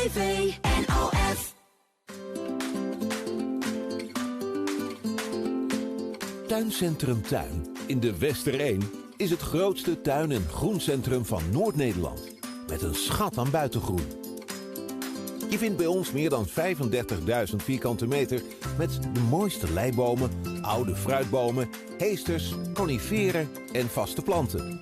RTV NOF. Tuincentrum Tuin in de Westereen is het grootste tuin- en groencentrum van Noord-Nederland. Met een schat aan buitengroen. Je vindt bij ons meer dan 35.000 vierkante meter met de mooiste leibomen, oude fruitbomen, heesters, coniferen en vaste planten.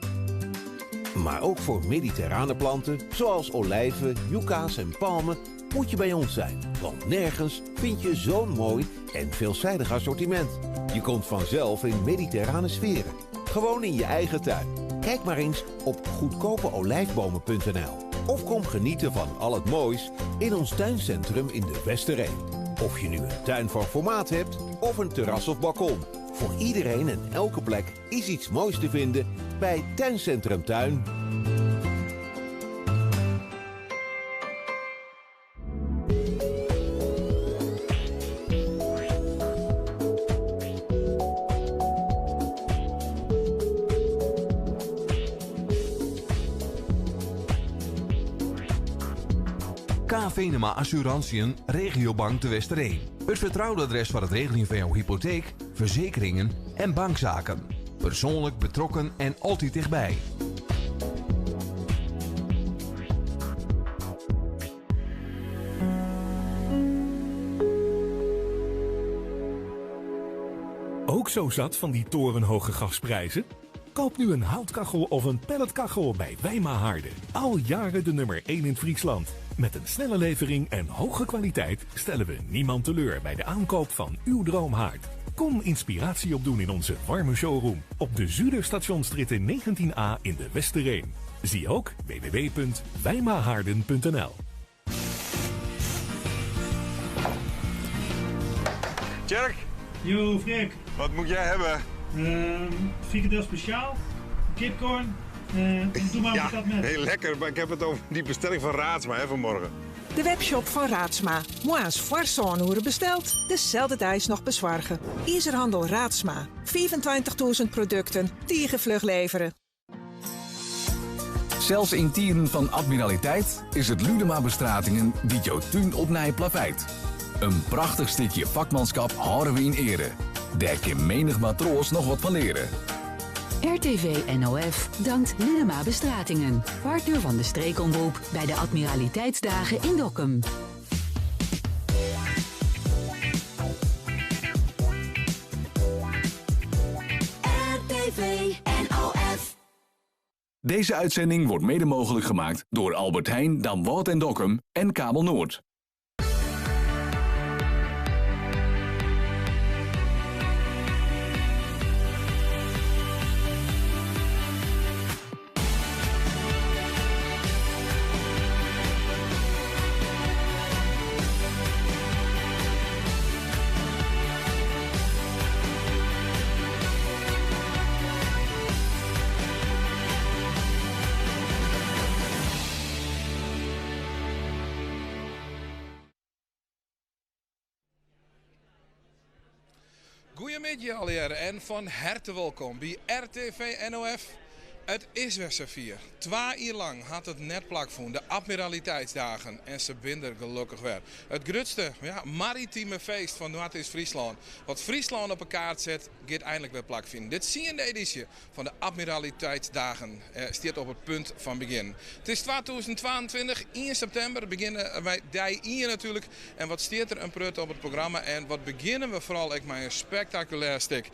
Maar ook voor mediterrane planten, zoals olijven, yucca's en palmen, moet je bij ons zijn. Want nergens vind je zo'n mooi en veelzijdig assortiment. Je komt vanzelf in mediterrane sferen. Gewoon in je eigen tuin. Kijk maar eens op goedkopeolijfbomen.nl. Of kom genieten van al het moois in ons tuincentrum in de Westereen. Of je nu een tuin van formaat hebt of een terras of balkon. Voor iedereen en elke plek is iets moois te vinden bij Tuincentrum Tuin. K. Venema Assurantiën, Regiobank de Westereen. Het vertrouwde adres voor het regelen van jouw hypotheek, verzekeringen en bankzaken. Persoonlijk betrokken en altijd dichtbij. Ook zo zat van die torenhoge gasprijzen? Koop nu een houtkachel of een pelletkachel bij Wijma-Harden. Al jaren de nummer 1 in Friesland. Met een snelle levering en hoge kwaliteit stellen we niemand teleur bij de aankoop van uw droomhaard. Kom inspiratie opdoen in onze warme showroom op de Zuiderstationstraat 19a in de Westereen. Zie ook www.wijmahaarden.nl. Tjerk, Yo, Freek. wat moet jij hebben? Frikandel speciaal, kipcorn, doe maar Ja, wat met. heel lekker, maar ik heb het over die bestelling van Raadsma vanmorgen. De webshop van Raadsma. Moa's Farsoonhoeren besteld, dezelfde tijd nog bezorgen. Ijzerhandel Raadsma. 25.000 producten, vlug leveren. Zelfs in tijden van admiraliteit is het Ludema Bestratingen die jouw tuin opnij plaveit. Een prachtig stukje vakmanschap houden we in ere. Daar kan menig matroos nog wat van leren. RTV NOF dankt Ludema Bestratingen, partner van de streekomroep bij de Admiraliteitsdagen in Dokkum. RTV NOF. Deze uitzending wordt mede mogelijk gemaakt door Albert Heijn, Damwoud en Dokkum en Kabel Noord. Goedemiddag alweer en van harte welkom bij RTV NOF. Het is weer zo 4. 2 uur lang had het net plakvoen, de Admiraliteitsdagen. En ze binden gelukkig weer. Het grootste maritieme feest van Noord-Friesland. Wat Friesland op een kaart zet, gaat eindelijk weer plakvinden. Dit zie je in de editie van de Admiraliteitsdagen. Staat op het punt van begin. Het is 2022, 1 september. Beginnen wij die hier natuurlijk. En wat staat er een prut op het programma? En wat beginnen we vooral met een spectaculair stuk.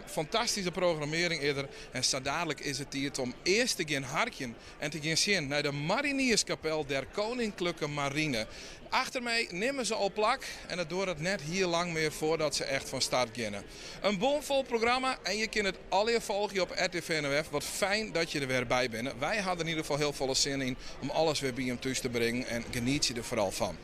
Fantastische programmering eerder. En zo dadelijk is het hier om eerst te gaan harken en te gaan zien naar de Marinierskapel der Koninklijke Marine. Achter mij nemen ze al plak en het doet het net hier lang meer voordat ze echt van start beginnen. Een bomvol programma en je kunt het alweer volgen op RTV NOF. Wat fijn dat je er weer bij bent. Wij hadden in ieder geval heel veel zin in om alles weer bij hem thuis te brengen en geniet je er vooral van.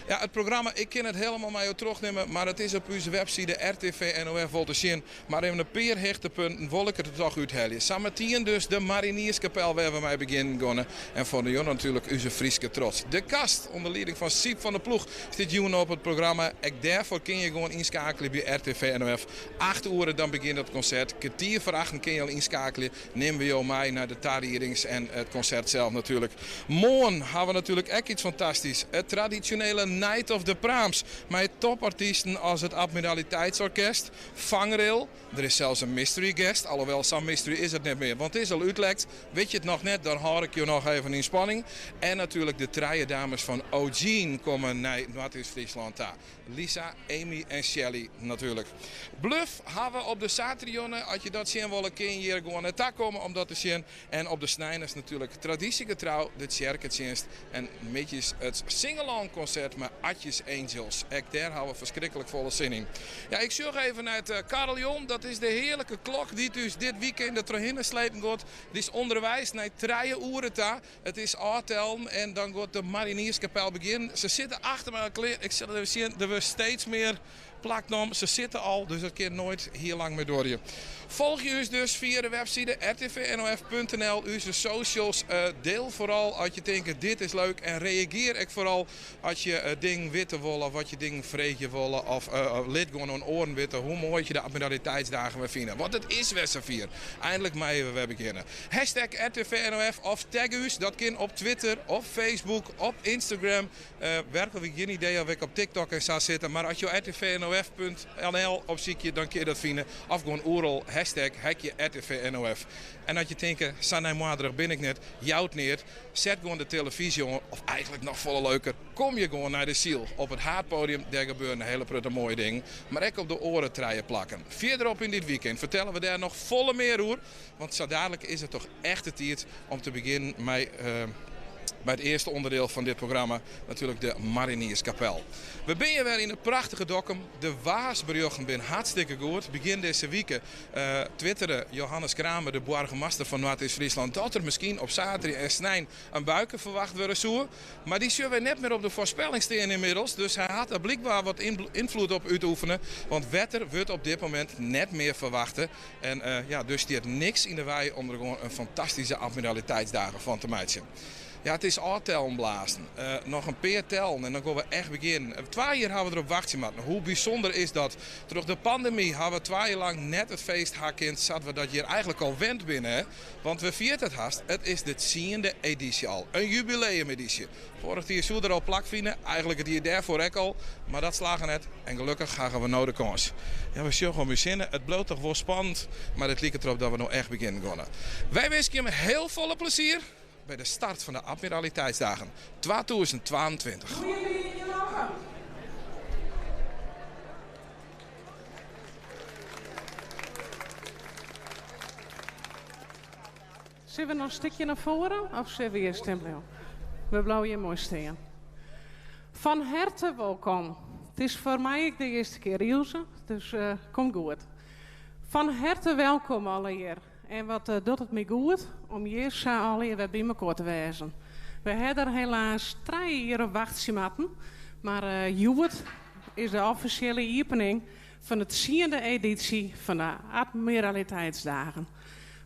Ja, het programma, ik kan het helemaal met je terugnemen, maar het is op onze website RTV NOF wel te zien. Maar even een paar hechte punten wil ik het er toch uithalen. Sametien dus de Marinierskapel waar we mee beginnen gaan. En voor de jongen natuurlijk onze Frieske trots. De kast onder leiding van Siep van de Ploeg zit jongen op het programma. Daarvoor kun je gewoon inschakelen bij RTV NOF. 8 uur dan begint het concert. Kwartier voor 8 kun je al inschakelen. Nemen we jou mee naar de tarierings en het concert zelf natuurlijk. Morgen hebben we natuurlijk ook iets fantastisch. Het traditionele Night of the Praams. Met topartiesten als het Admiraliteitsorkest, Vangrail. Er is zelfs een mystery guest. Alhoewel, zo'n mystery is het niet meer. Want het is al uitgelekt. Weet je het nog net, dan hou ik je nog even in spanning. En natuurlijk de drie dames van O'Gene komen naar Noord-Friesland daar. Lisa, Amy en Shelly natuurlijk. Bluff hebben we op de Saturjonen. Als je dat zien wil, kun je hier gewoon naar daar komen om dat te zien. En op de Snijners natuurlijk traditiegetrouw de Tjerketjenst. En metjes het sing-along concert met Atjes Angels. Ook daar hebben we verschrikkelijk volle zin in. Ja, ik zorg even naar het carillon. Dat is de heerlijke klok die dus dit weekend de hinnen slepen gaat. Die is onderwijs naar 3 uur daar. Het is Artelm en dan gaat de Marinierskapel beginnen. Ze zitten achter me. Ik zal even zien, er wordt steeds meer plaknom. Ze zitten al, dus dat kan nooit hier lang meer door je. Volg je ons dus via de website rtvnof.nl, onze socials. Deel vooral als je denkt dit is leuk en reageer ook vooral als je ding witten wil of wat je ding vreten wil of lid gewoon een oren witten hoe mooi je de Admiraliteitsdagen weer vinden. Want het is Westervier. Eindelijk mee we beginnen. Hashtag RTVNOF of tag us, dat kan op Twitter, op Facebook, op Instagram. Werkelijk geen idee of ik op TikTok en zou zitten, maar als je rtvnof.nl opzoekt, dan kun je dat vinden. Of gewoon oorlog, hashtag hekje RTVNOF. En als je denkt, Sanne Moadrig ben ik net, jouwt neer, zet gewoon de televisie on, of eigenlijk nog volle leuker, kom je gewoon naar de Ziel. Op het haardpodium, daar gebeuren een hele prutte mooie dingen, maar ook op de oren treien plakken. Verderop in dit weekend vertellen we daar nog volle meer over, want zo dadelijk is het toch echt de tijd om te beginnen met bij het eerste onderdeel van dit programma, natuurlijk de Marinierskapel. We zijn weer in het prachtige Dokkum. De Waasbruggen zijn hartstikke goed. Begin deze week twitterde Johannes Kramer, de burgemeester van Noord-Friesland, dat er misschien op zaterdag en snijn een buiken verwacht worden zo. Maar die zullen we net meer op de voorspelling staan inmiddels. Dus hij had er blijkbaar wat invloed op uitoefenen. Want wetter wordt op dit moment net meer verwachten. En dus die heeft niks in de wei om er gewoon een fantastische Admiraliteitsdagen van te maken. Ja, het is Artelm blazen. Nog een paar tellen en dan gaan we echt beginnen. 2 jaar hebben we erop wachten. Hoe bijzonder is dat? Door de pandemie hebben we 2 jaar lang net het feest hakken. Zaten we dat hier eigenlijk al wend binnen. Hè? Want we vieren het haast. Het is de 10e editie al. Een jubileumeditie. Vorig jaar zou er al plak vinden. Eigenlijk het hier daarvoor ook al. Maar dat slagen net. En gelukkig gaan we nou de kans. Ja, we zullen gewoon bezinnen. Het bloot toch wel spannend. Maar het lijkt erop dat we nou echt beginnen gaan. Wij wensen je met heel volle plezier bij de start van de Admiraliteitsdagen 2022. Zullen we nog een stukje naar voren of zullen we hier stempelen? We blijven hier mooi staan. Van harte welkom. Het is voor mij de eerste keer Ilse, dus komt goed. Van harte welkom alle hier. En wat doet het me goed om hier zo alweer bij elkaar te wezen. We hebben er helaas 3 jaar op wachten, maar Joert is de officiële opening van de 10e editie van de Admiraliteitsdagen.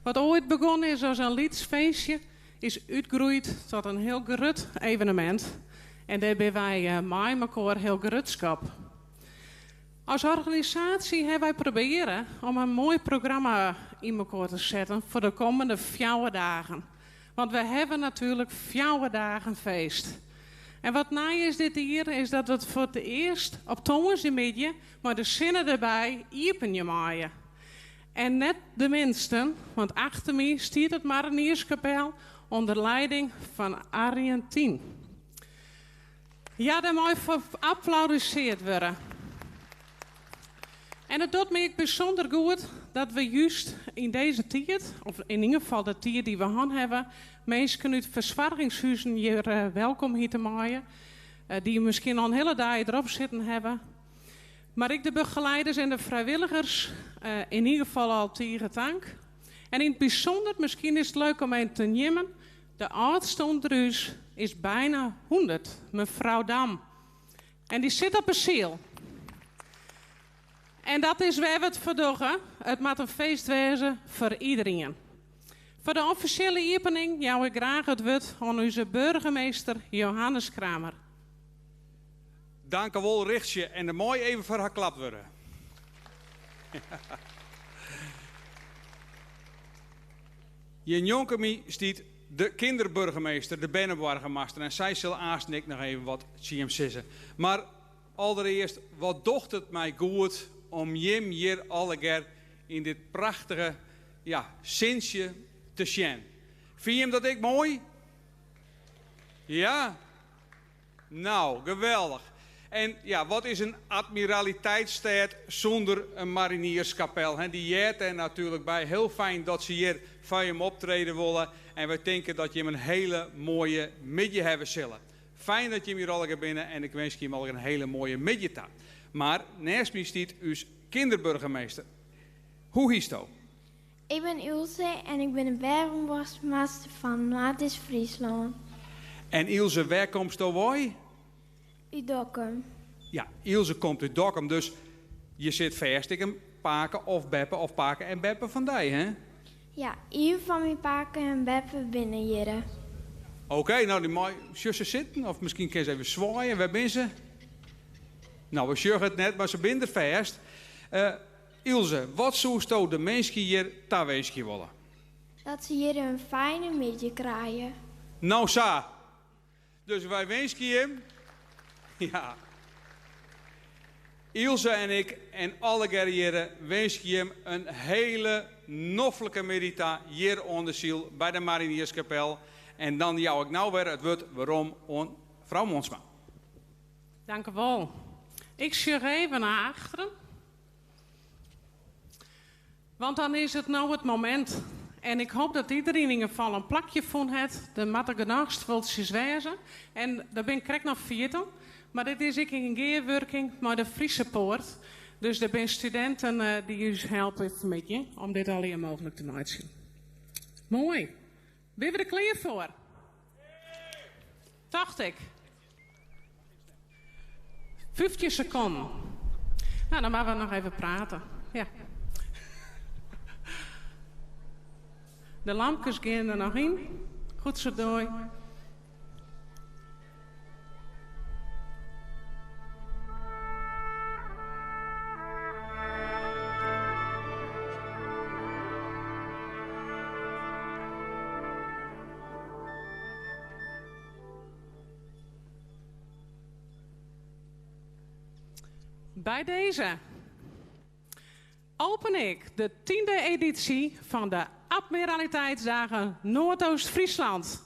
Wat ooit begonnen is als een liedfeestje, is uitgegroeid tot een heel groot evenement. En daar zijn wij met elkaar heel grootschap. Als organisatie hebben wij proberen om een mooi programma in elkaar te zetten voor de komende 4 dagen. Want we hebben natuurlijk 4 dagen feest. En wat naai is dit hier, is dat we het voor het eerst op Thomasmiddag, maar de zinnen erbij, iepen maaien. En net de minsten, want achter mij staat het Marinierskapel onder leiding van Argentijn. Ja, daar moet voor geapplaudiseerd worden. En het doet me bijzonder goed dat we juist in deze tijd, of in ieder geval de tijd die we aan hebben, mensen uit verzorgingshuizen hier welkom hier te maaien, die misschien al een hele dag erop zitten hebben. Maar ik de begeleiders en de vrijwilligers in ieder geval al tegen dank. En in het bijzonder, misschien is het leuk om even te nemen, de oudste onder ons is bijna 100, mevrouw Dam. En die zit op een ziel. En dat is waar we het voor doen. Het moet een feest wezen voor iedereen. Voor de officiële opening jou ik graag het woord aan onze burgemeester Johannes Kramer. Dank u wel, Richtje. En er mooi even voor haar klap worden. Je jonkemie stiet de kinderburgemeester, de Bennenburgermaster. En zij zullen aansnik nog even wat zien sissen. Maar allereerst, wat docht het mij goed om Jim hier alleger in dit prachtige zinsje te zien. Vind je hem dat ik mooi? Ja? Nou, geweldig. En ja, wat is een admiraliteitsstad zonder een marinierskapel? He, die jeert er natuurlijk bij. Heel fijn dat ze hier van hem optreden willen. En we denken dat je hem een hele mooie middag hebben zullen. Fijn dat je hem hier al binnen en ik wens je hem al een hele mooie middag. Maar naast mij staat uw kinderburgemeester. Hoe is het? Ik ben Ilse en ik ben de burgemeester van Noord-Friesland. En Ilse, waar komt je wij? Uit Dokkum. Ja, Ilse komt uit Dokkum, dus je zit verstikken, paken of beppen of paken en beppen van die, hè? Ja, hier van mijn paken en beppen binnen hier. Oké, nou die mooi zussen zitten, of misschien kan ze even zwaaien. Waar ben ze? Nou, we zeggen het net, maar ze binden vast. Ilse, wat zoest de mensen hier daar weesje willen? Dat ze hier een fijne middag krijgen. Nou, sa. Dus wij wensen hem. Ja. Ilse en ik en alle guerrieren wensen hem een hele noffelijke middag hier onder ziel bij de Marinierskapel. En dan jou ik nou weer het woord waarom aan vrouw Monsma. Dank u wel. Ik schuur even naar achteren. Want dan is het nou het moment. En ik hoop dat iedereen in ieder geval een plakje van heeft. De matte genoegd wezen. En daar ben ik correct nog 14. Maar dit is ik in een geerwerking met de Friese Poort. Dus er zijn studenten die u helpen met je om dit alleen mogelijk te zien. Mooi. Ben je er klaar voor? Dacht ik. 15 seconden. Nou, dan moeten we nog even praten. Ja. De lampjes gaan er nog in. Goed zo door. Bij deze open ik de 10e editie van de Admiraliteitsdagen Noordoost-Friesland.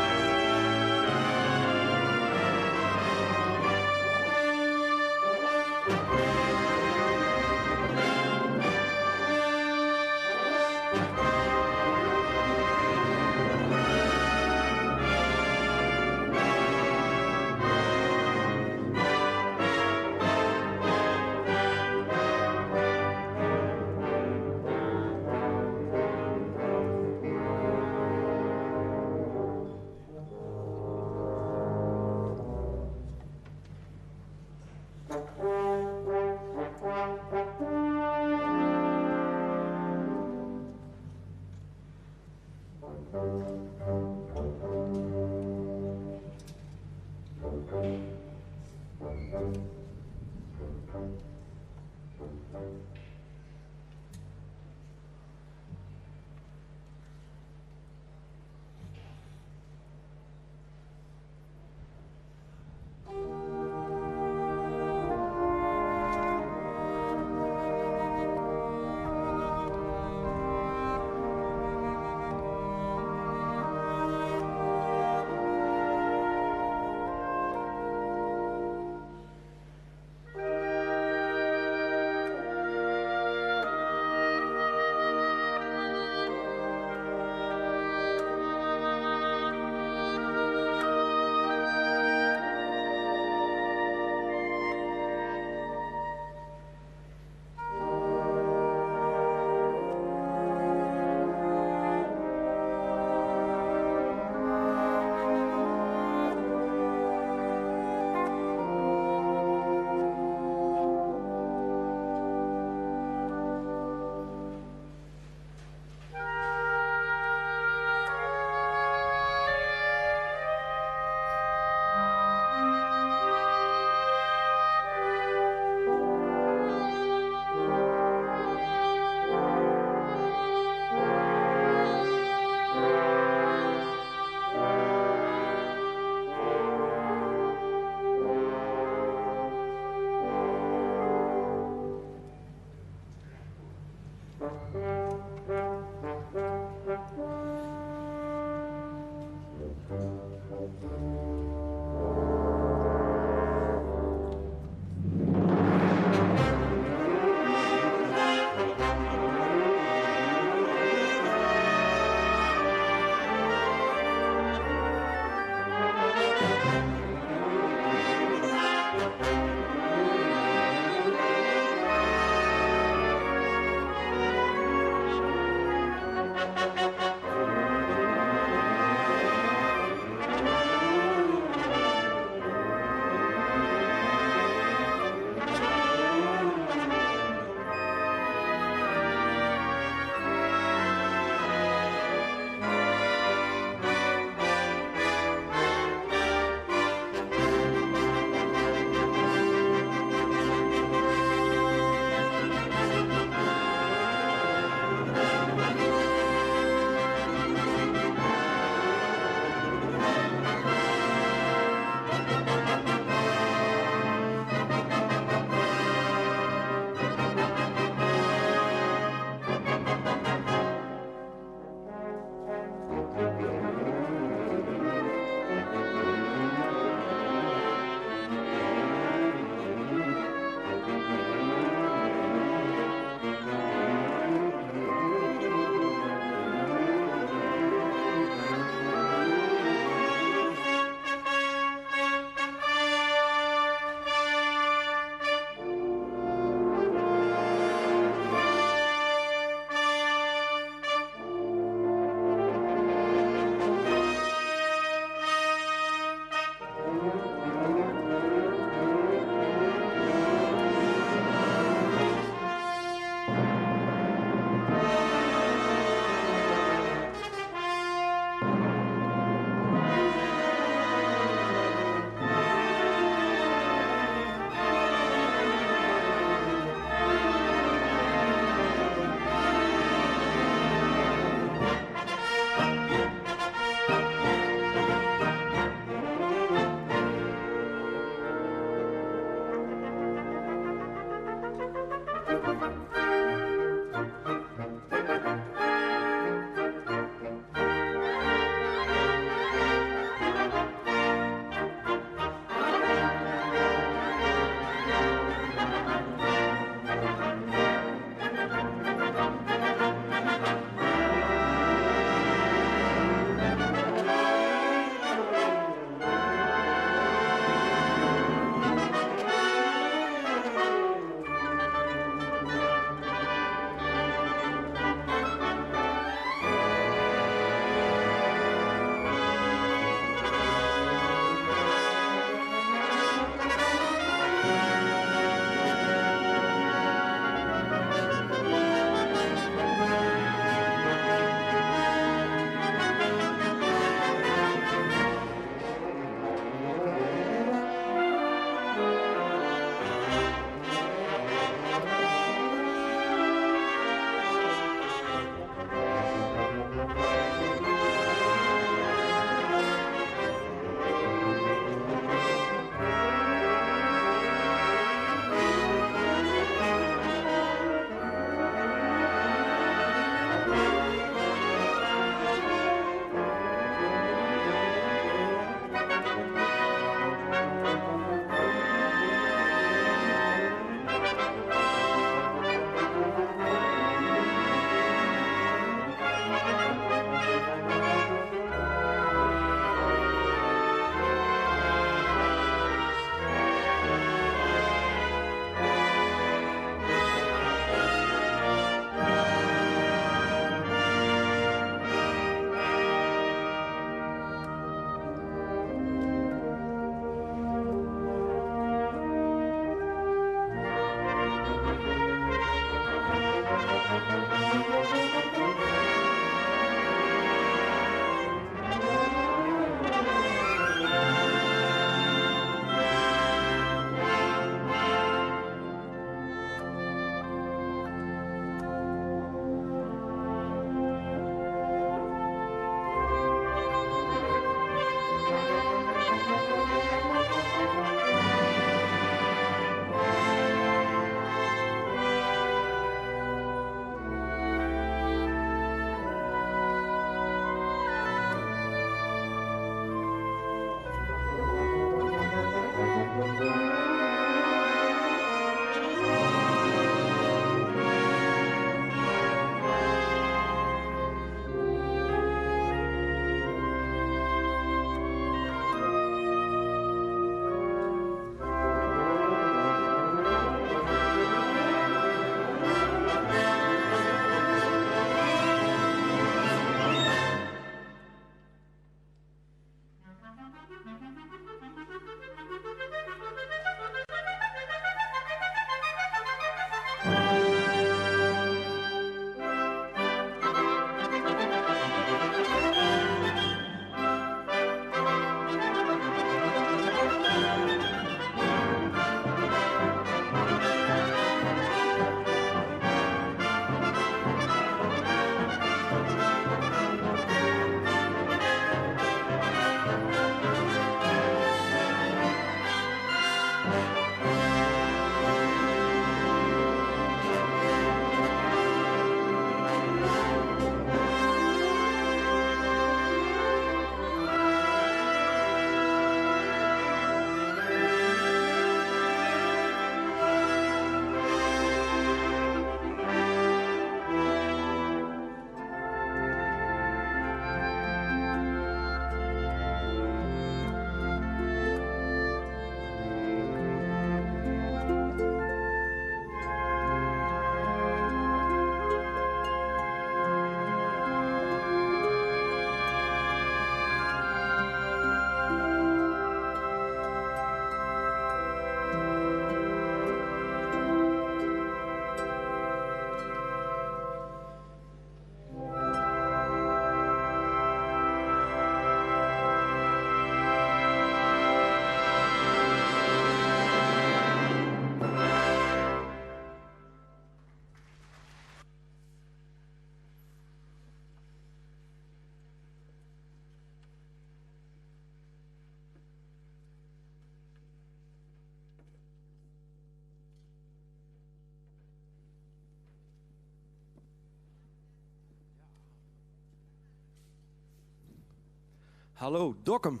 Hallo, Dokkum.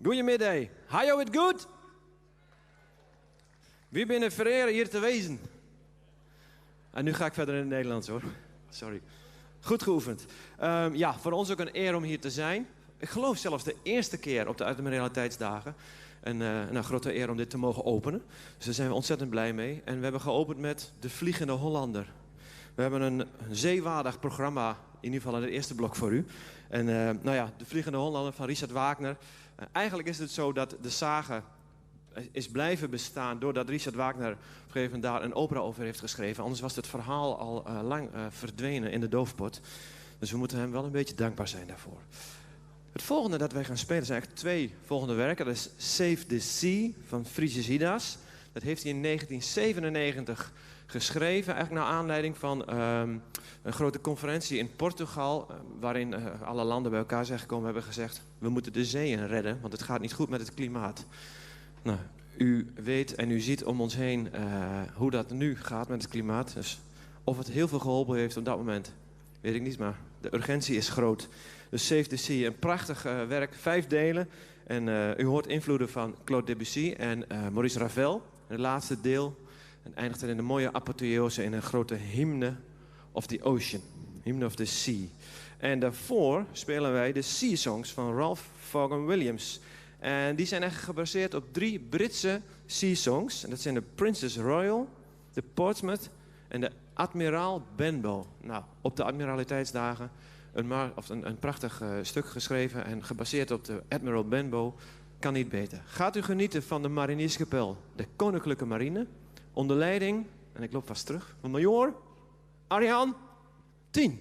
Goedemiddag. Hajo het goed? Wie ben ik vereren hier te wezen? En nu ga ik verder in het Nederlands hoor. Sorry. Goed geoefend. Ja, voor ons ook een eer om hier te zijn. Ik geloof zelfs de eerste keer op de Admiraliteitsdagen. En een grote eer om dit te mogen openen. Dus daar zijn we ontzettend blij mee. En we hebben geopend met De Vliegende Hollander. We hebben een zeewaardig programma, in ieder geval in het eerste blok voor u. En nou ja, De Vliegende Hollander van Richard Wagner. Eigenlijk is het zo dat de sage is blijven bestaan doordat Richard Wagner op een gegeven moment daar een opera over heeft geschreven. Anders was het verhaal al lang verdwenen in de doofpot. Dus we moeten hem wel een beetje dankbaar zijn daarvoor. Het volgende dat wij gaan spelen zijn eigenlijk 2 volgende werken. Dat is Save the Sea van Frigyes Hidas. Dat heeft hij in 1997 geschreven, eigenlijk naar aanleiding van een grote conferentie in Portugal, waarin alle landen bij elkaar zijn gekomen en hebben gezegd, we moeten de zeeën redden, want het gaat niet goed met het klimaat. Nou, u weet en u ziet om ons heen hoe dat nu gaat met het klimaat. Dus of het heel veel geholpen heeft op dat moment, weet ik niet, maar de urgentie is groot. Dus Save the Sea, een prachtig werk, 5 delen. En u hoort invloeden van Claude Debussy en Maurice Ravel. En het laatste deel en eindigt er in een mooie apotheose in een grote hymne of the ocean. Hymne of the sea. En daarvoor spelen wij de Sea Songs van Ralph Vaughan Williams. En die zijn eigenlijk gebaseerd op 3 Britse Sea Songs. En dat zijn de Princess Royal, de Portsmouth en de Admiraal Benbow. Nou, op de Admiraliteitsdagen een prachtig stuk geschreven en gebaseerd op de Admiral Benbow. Kan niet beter. Gaat u genieten van de Marinierskapel, de Koninklijke Marine, onder leiding, en ik loop vast terug, van Major Arjan 10.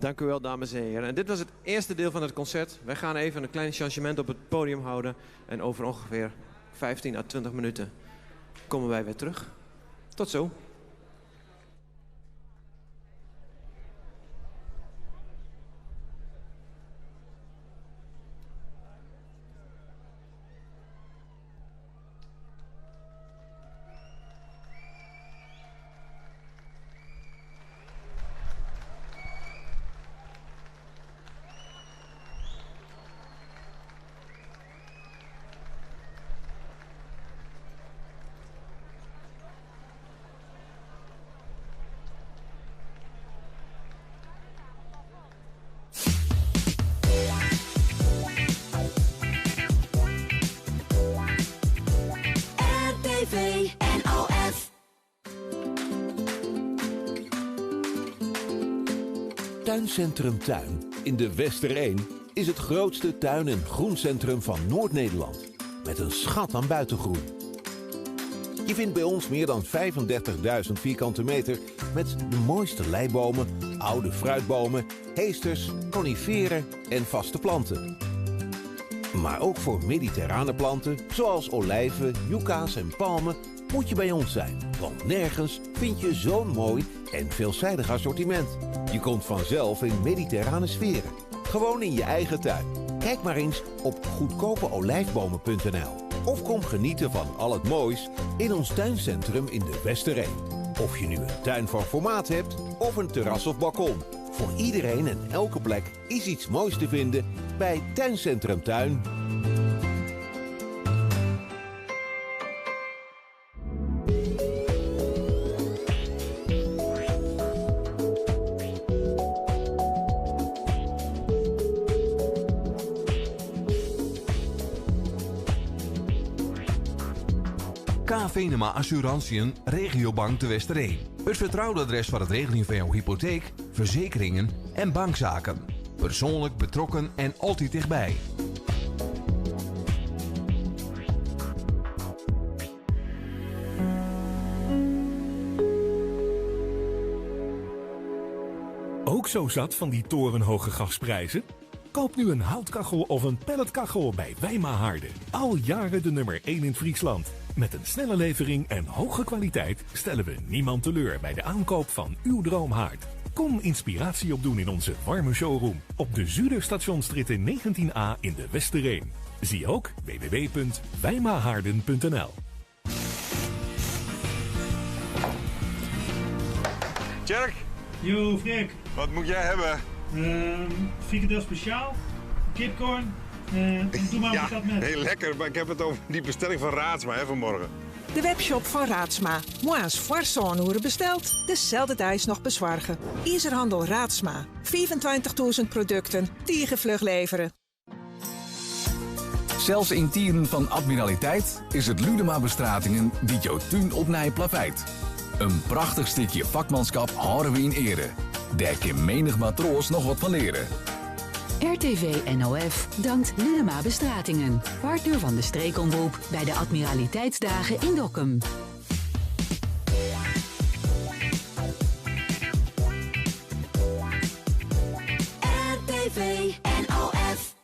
Dank u wel, dames en heren. En dit was het eerste deel van het concert. Wij gaan even een klein changement op het podium houden. En over ongeveer 15 à 20 minuten komen wij weer terug. Tot zo. Tuincentrum Tuin in de Wester 1 is het grootste tuin- en groencentrum van Noord-Nederland. Met een schat aan buitengroen. Je vindt bij ons meer dan 35.000 vierkante meter met de mooiste leibomen, oude fruitbomen, heesters, coniferen en vaste planten. Maar ook voor mediterrane planten zoals olijven, yucca's en palmen moet je bij ons zijn. Want nergens vind je zo'n mooi en veelzijdig assortiment. Je komt vanzelf in mediterrane sferen. Gewoon in je eigen tuin. Kijk maar eens op goedkopeolijfbomen.nl. Of kom genieten van al het moois in ons tuincentrum in de Wester 1. Of je nu een tuin van formaat hebt of een terras of balkon. Voor iedereen en elke plek is iets moois te vinden bij Tuincentrum Tuin. K. Venema Assurantiën Regiobank de Westereen. Het vertrouwde adres voor het regelen van jouw hypotheek, verzekeringen en bankzaken. Persoonlijk betrokken en altijd dichtbij. Ook zo zat van die torenhoge gasprijzen? Koop nu een houtkachel of een pelletkachel bij Wijma-Harden. Al jaren de nummer 1 in Friesland. Met een snelle levering en hoge kwaliteit stellen we niemand teleur bij de aankoop van uw droomhaard. Kom inspiratie opdoen in onze warme showroom op de Zuiderstationstraat 19a in de Westereen. Zie ook www.wijmahaarden.nl. Tjerk, Yo, Freek. wat moet jij hebben? Frikandel speciaal, kipcorn en doe maar Ja, wat met. heel lekker, maar ik heb het over die bestelling van Raadsma vanmorgen. De webshop van Raadsma. Moa's Farsoonhoeren besteld. Dezelfde tijd nog bezorgen. Ijzerhandel Raadsma. 25.000 producten. Tiegenvlug leveren. Zelfs in tieren van admiraliteit is het Ludema Bestratingen die jouw tuin opnij plaveit. Een prachtig stukje vakmanschap houden we in ere. Daar kan menig matroos nog wat van leren. RTV NOF dankt Linema Bestratingen, partner van de streekomroep bij de Admiraliteitsdagen in Dokkum. RTV NOF.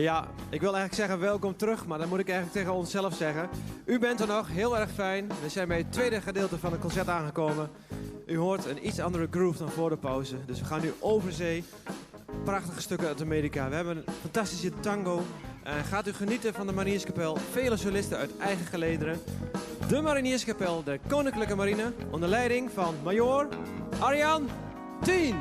Ja, ik wil eigenlijk zeggen welkom terug, maar dan moet ik eigenlijk tegen onszelf zeggen. U bent er nog, heel erg fijn. We zijn bij het tweede gedeelte van het concert aangekomen. U hoort een iets andere groove dan voor de pauze. Dus we gaan nu over zee. Prachtige stukken uit Amerika. We hebben een fantastische tango. Gaat u genieten van de Marinierskapel. Vele solisten uit eigen gelederen. De Marinierskapel der Koninklijke Marine. Onder leiding van Major Arjan 10.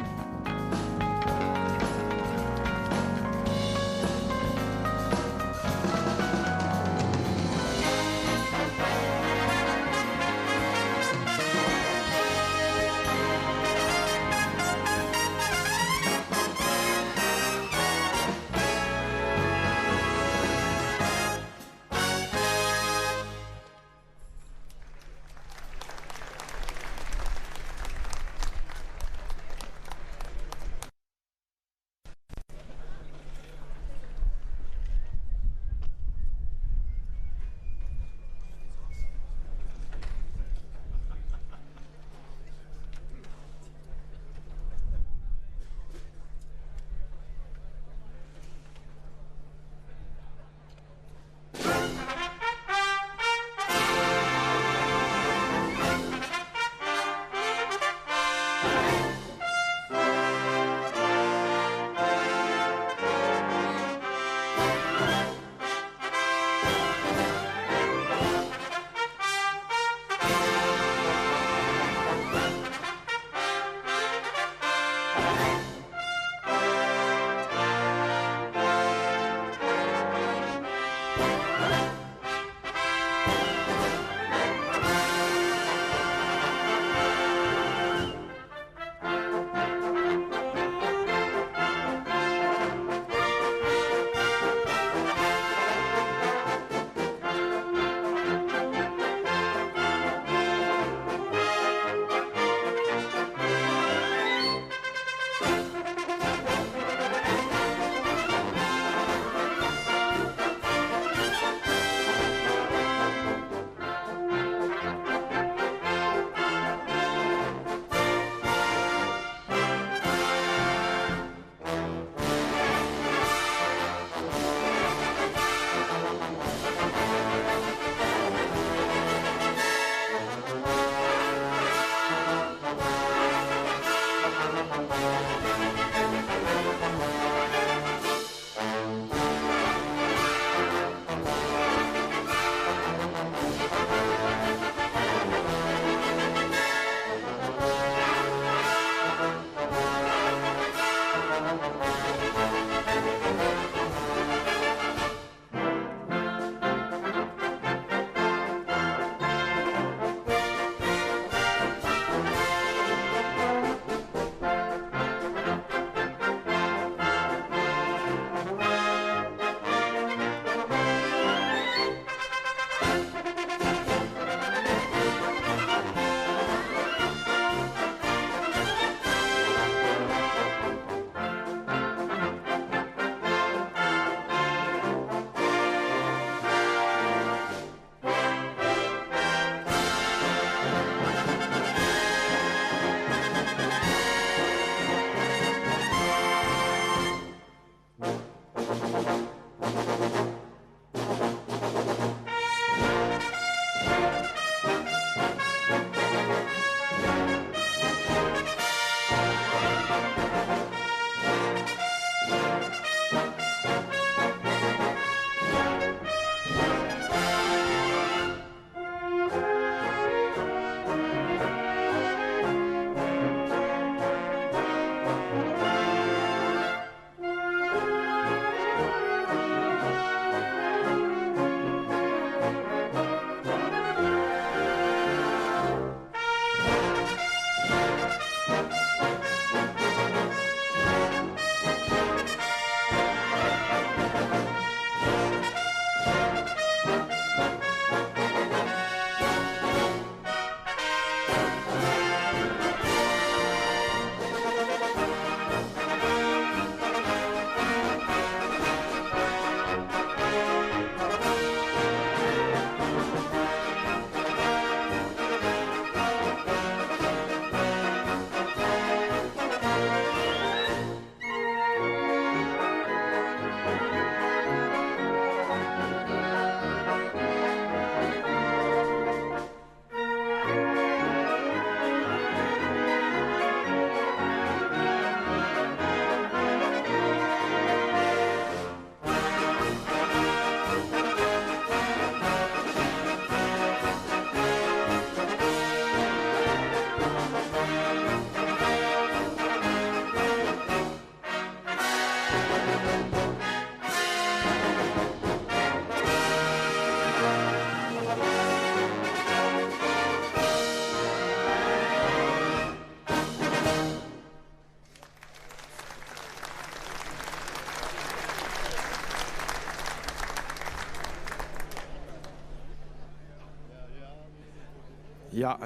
Ja,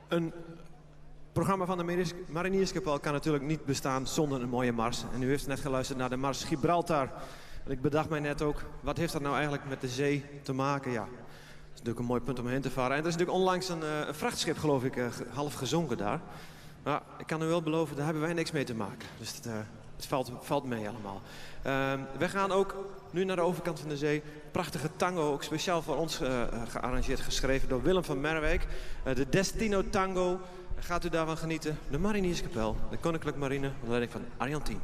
een programma van de Marinierskapel kan natuurlijk niet bestaan zonder een mooie mars. En u heeft net geluisterd naar de mars Gibraltar. En ik bedacht mij net ook, wat heeft dat nou eigenlijk met de zee te maken? Ja, dat is natuurlijk een mooi punt om heen te varen. En er is natuurlijk onlangs een vrachtschip, geloof ik, half gezonken daar. Maar ik kan u wel beloven, daar hebben wij niks mee te maken. Dus het valt mee allemaal. We gaan ook nu naar de overkant van de zee. Prachtige tango, ook speciaal voor ons gearrangeerd, geschreven door Willem van Merwijk. De Destino Tango. Gaat u daarvan genieten? De Marinierskapel, de Koninklijke Marine, onder leiding van Arjan Tien.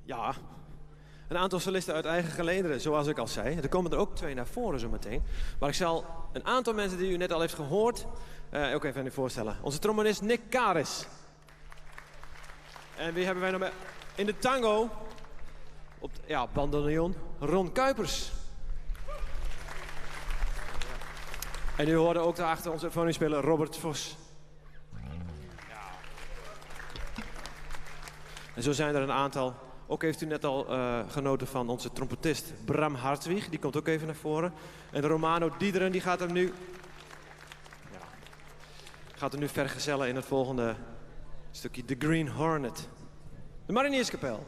Ja, een aantal solisten uit eigen gelederen, zoals ik al zei. Er komen er ook 2 naar voren zo meteen. Maar ik zal een aantal mensen die u net al heeft gehoord ook even aan u voorstellen. Onze trombonist Nick Karis. En wie hebben wij nog in de tango? Op bandoneon Ron Kuipers. En u hoorde ook daarachter onze symfoniespeler Robert Vos. En zo zijn er een aantal. Ook heeft u net al genoten van onze trompetist Bram Hartwig. Die komt ook even naar voren. En Romano Diederen die gaat hem nu vergezellen in het volgende stukje The Green Hornet. De Marinierskapel.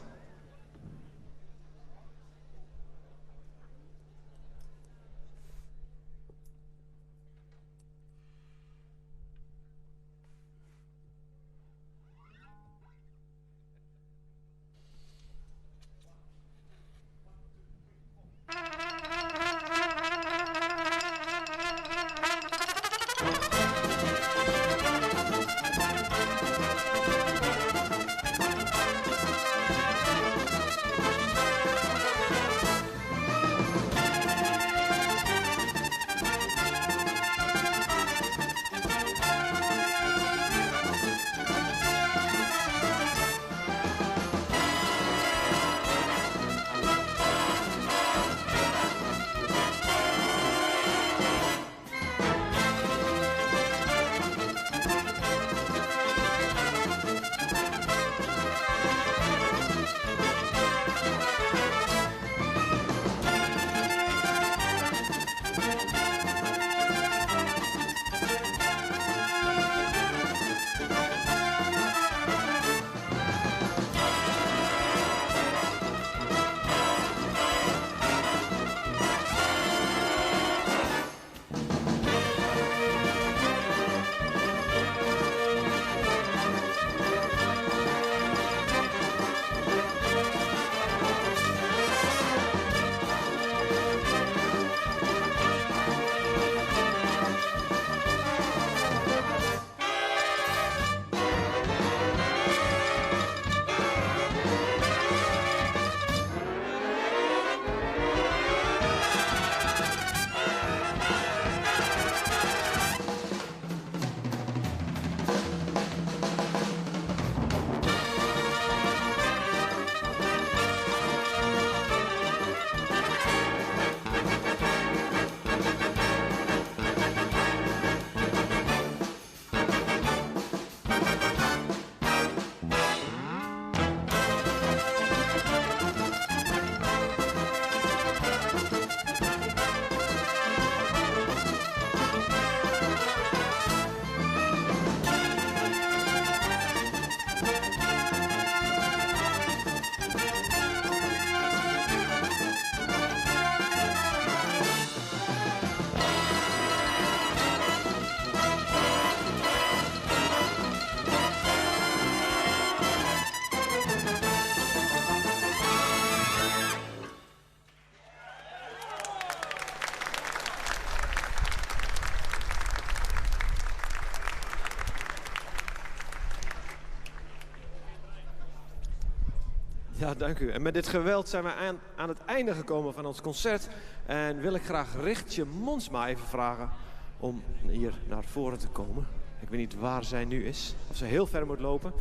Ja, dank u. En met dit geweld zijn we aan het einde gekomen van ons concert. En wil ik graag Richtje Monsma even vragen om hier naar voren te komen. Ik weet niet waar zij nu is, of ze heel ver moet lopen.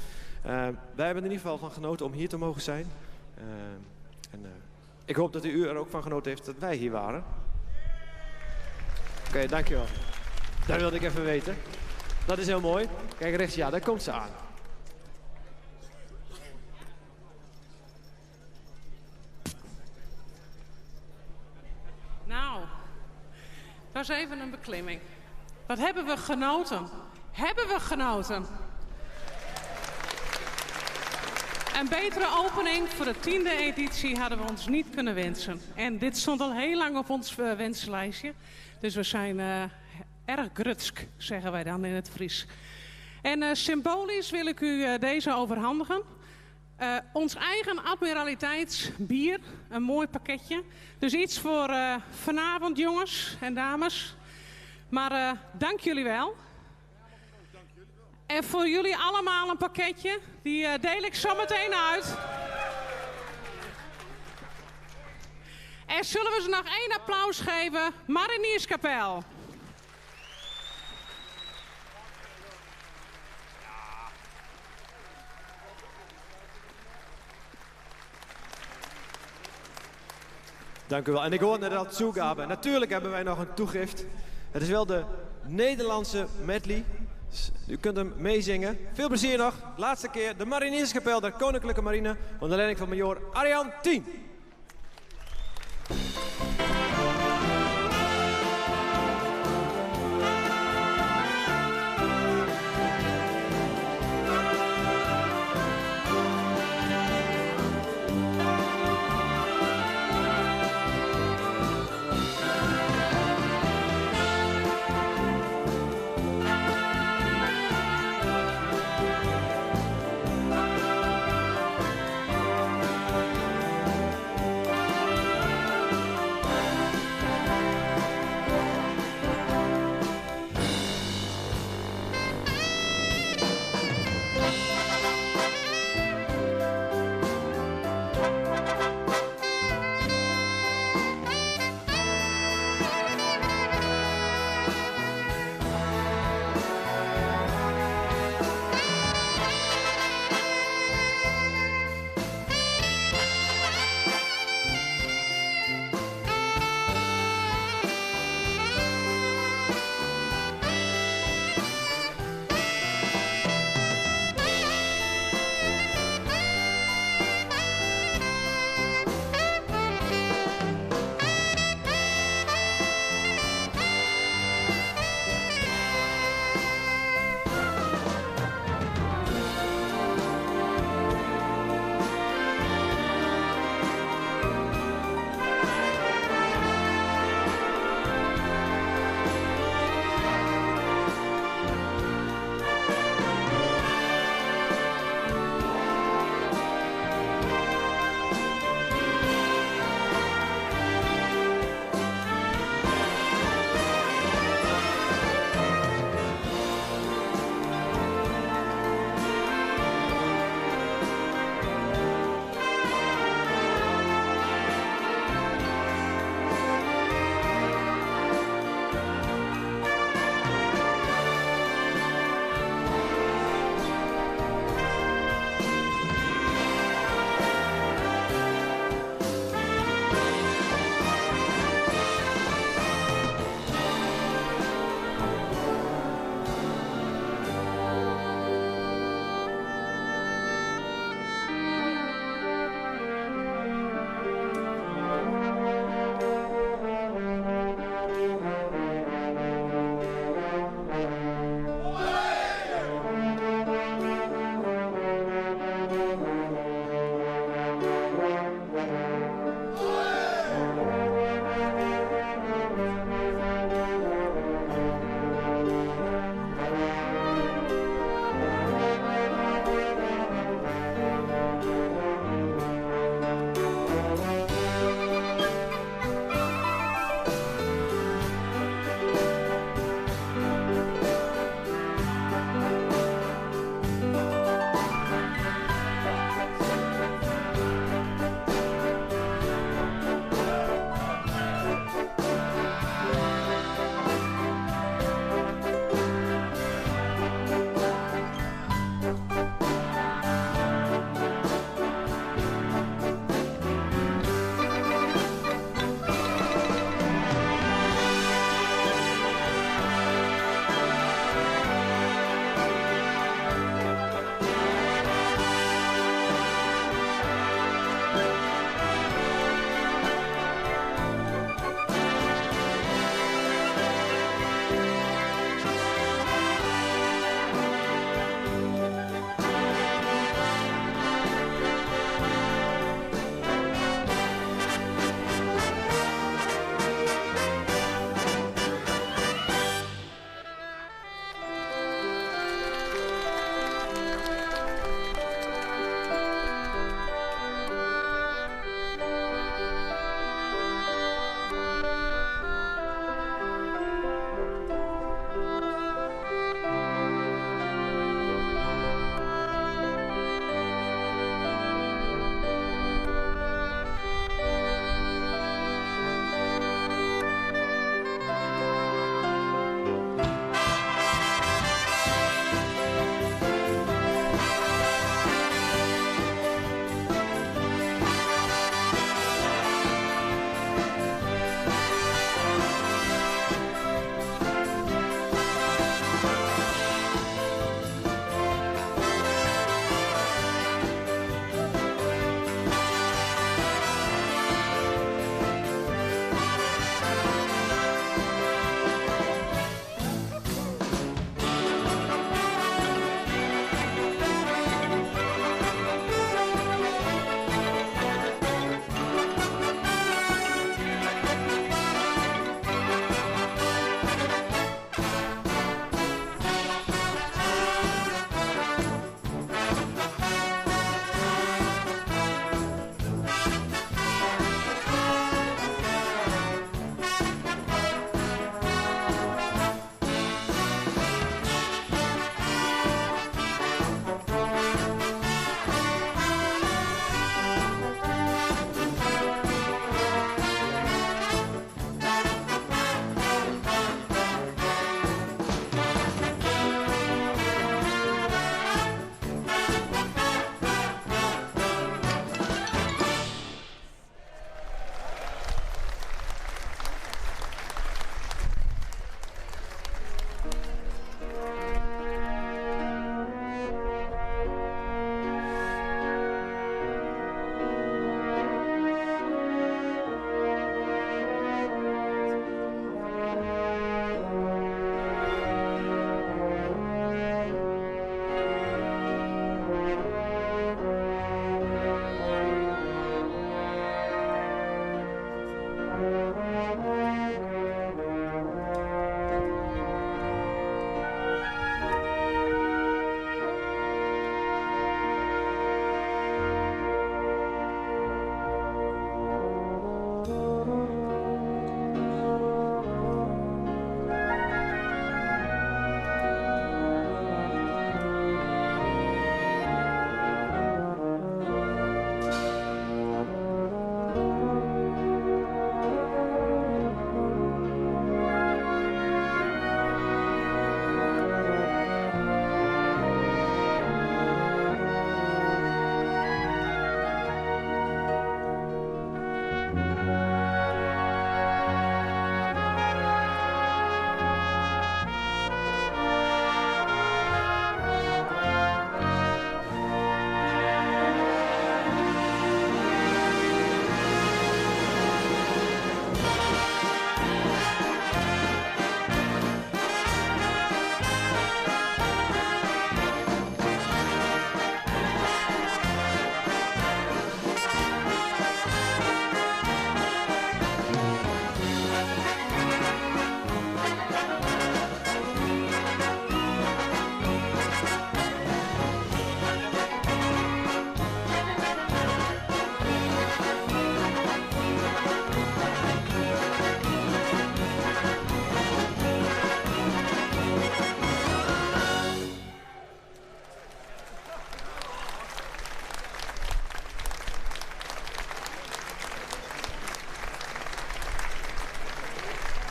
Wij hebben er in ieder geval van genoten om hier te mogen zijn. Ik hoop dat u er ook van genoten heeft dat wij hier waren. Oké, dankjewel. Dat wilde ik even weten. Dat is heel mooi. Kijk, Richtje, ja, daar komt ze aan. Nou, dat was even een beklimming. Wat hebben we genoten? Hebben we genoten? Een betere opening voor de 10e editie hadden we ons niet kunnen wensen. En dit stond al heel lang op ons wenslijstje. Dus we zijn erg grutsk, zeggen wij dan in het Fries. En symbolisch wil ik u deze overhandigen. Ons eigen admiraliteitsbier, een mooi pakketje. Dus iets voor vanavond, jongens en dames. Maar dank jullie wel. En voor jullie allemaal een pakketje. Die deel ik zo meteen uit. En zullen we ze nog 1 applaus geven? Marinierskapel. Dank u wel. En ik hoorde dat toegabe. Natuurlijk hebben wij nog een toegift. Het is wel de Nederlandse medley. U kunt hem meezingen. Veel plezier nog. Laatste keer de Marinierskapel der Koninklijke Marine. Onder leiding van majoor Arjan 10.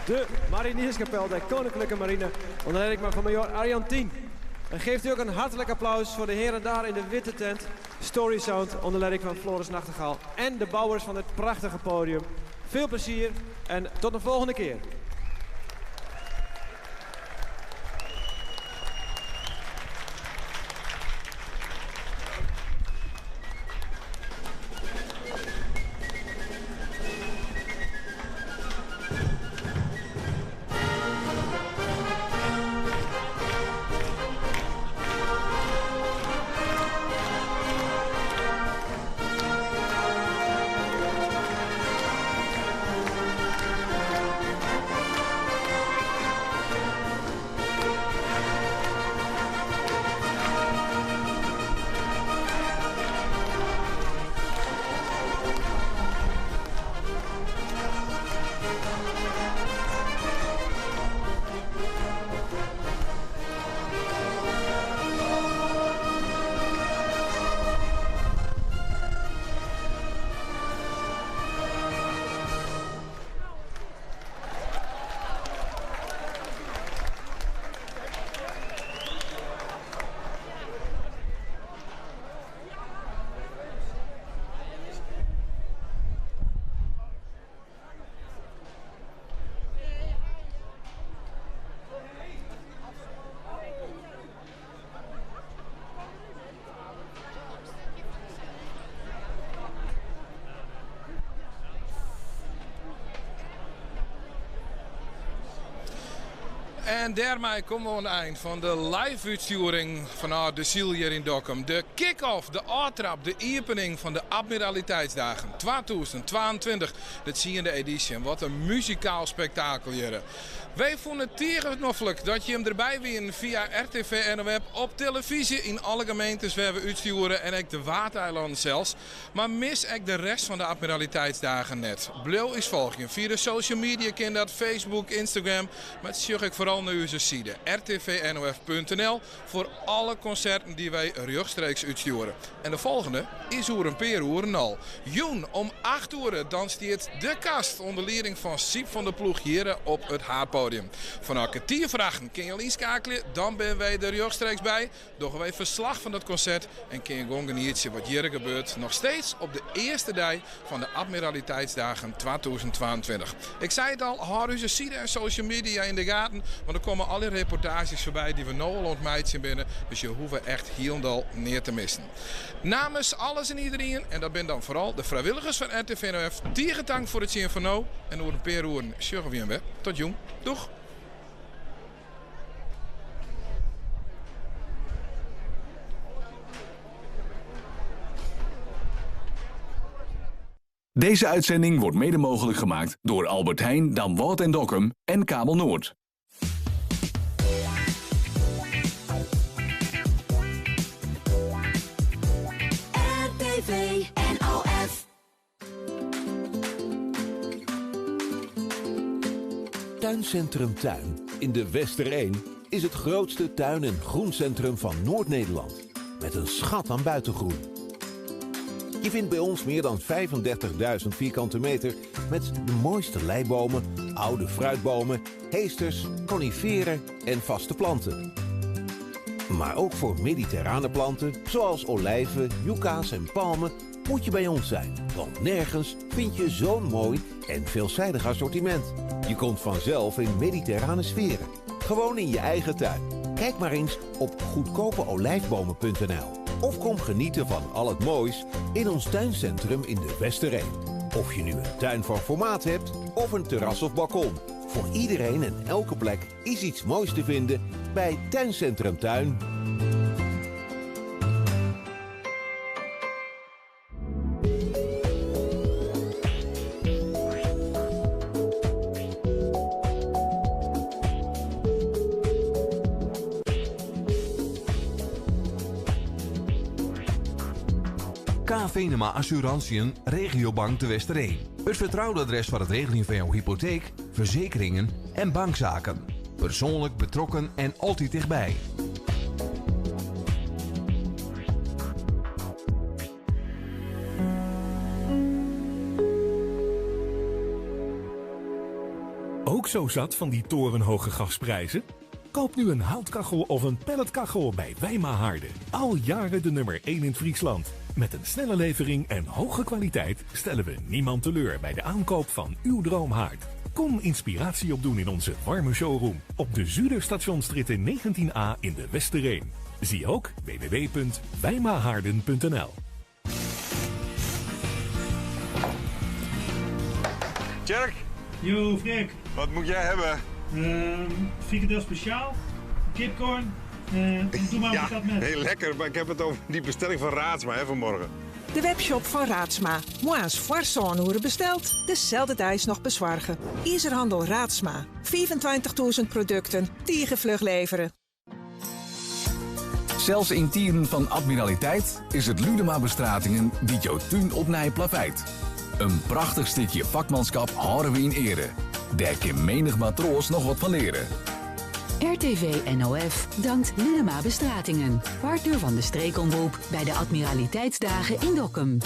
de Marinierskapel der Koninklijke Marine, onder leiding van major Arjan Tien. En geeft u ook een hartelijk applaus voor de heren daar in de witte tent, Story Sound, onder leiding van Floris Nachtegaal en de bouwers van het prachtige podium. Veel plezier en tot de volgende keer. En daarmee komen we aan het eind van de live-uitsturing vanuit de Ziel hier in Dokkum. De kick-off, de aftrap, de opening van de Admiraliteitsdagen 2022. De 10e editie. Wat een muzikaal spektakel hier. Wij vonden het tegennoffelijk dat je hem erbij wint via RTV en web op televisie in alle gemeentes waar we uitsturen en ook de Watereilanden zelfs. Maar mis ik de rest van de Admiraliteitsdagen net. Blauw is volgen via de social media, ken dat Facebook, Instagram. Maar het zie ik vooral naar onze site rtvnof.nl voor alle concerten die wij rechtstreeks uitsturen. En de volgende is een paar uur al. Joen om 8 uur dan stiert de kast onder leiding van Siep van de Ploeg hier op het Haarpodium. Van elke 10 vragen kun je al inschakelen, dan ben wij er rechtstreeks bij. Doen wij verslag van dat concert en kun je gewoon genieten wat hier gebeurt. Nog steeds op de eerste dag van de Admiraliteitsdagen 2022. Ik zei het al, hou onze site en social media in de gaten, want er komen alle reportages voorbij die we nu al ontmeid zijn binnen. Dus je hoeft echt helemaal neer te missen. Namens alles en iedereen, en dat ben dan vooral de vrijwilligers van RTV NOF, dank voor het zien van nou. En over een paar uur zorgen we weer. Tot jong. Doeg! Deze uitzending wordt mede mogelijk gemaakt door Albert Heijn, Damwoudt en Dokkum en Kabel Noord. RTV NOF. Tuincentrum Tuin in de Westereen is het grootste tuin- en groencentrum van Noord-Nederland. Met een schat aan buitengroen. Je vindt bij ons meer dan 35.000 vierkante meter met de mooiste leibomen, oude fruitbomen, heesters, coniferen en vaste planten. Maar ook voor mediterrane planten zoals olijven, yucca's en palmen moet je bij ons zijn. Want nergens vind je zo'n mooi en veelzijdig assortiment. Je komt vanzelf in mediterrane sferen. Gewoon in je eigen tuin. Kijk maar eens op goedkopeolijfbomen.nl. Of kom genieten van al het moois in ons tuincentrum in de Westereen. Of je nu een tuin van formaat hebt of een terras of balkon. Voor iedereen en elke plek is iets moois te vinden bij Tuincentrum Tuin. Venema Assurantiën Regiobank de Westereen. Het vertrouwde adres voor het regelen van jouw hypotheek, verzekeringen en bankzaken. Persoonlijk betrokken en altijd dichtbij. Ook zo zo zat van die torenhoge gasprijzen? Koop nu een houtkachel of een pelletkachel bij Wijma Harden. Al jaren de nummer 1 in Friesland. Met een snelle levering en hoge kwaliteit stellen we niemand teleur bij de aankoop van uw droomhaard. Kom inspiratie opdoen in onze warme showroom op de Zuiderstationstraat 19a in de Westereen. Zie ook www.wijmahaarden.nl. Tjerk, Yo, Freek. wat moet jij hebben? Frikandel speciaal, kipcorn, en doe maar Ja, wat met. heel lekker, maar ik heb het over die bestelling van Raadsma vanmorgen. De webshop van Raadsma. Moa's Farsoonhoeren besteld. Dezelfde tijd nog bezorgen. Ijzerhandel Raadsma. 25.000 producten. Tiegenvlug leveren. Zelfs in tijden van admiraliteit is het Ludema Bestratingen die jouw tuin opnij plaveit. Een prachtig stukje vakmanschap houden we in ere. Daar kan menig matroos nog wat van leren. RTV NOF dankt Linema Bestratingen, partner van de streekomroep bij de Admiraliteitsdagen in Dokkum.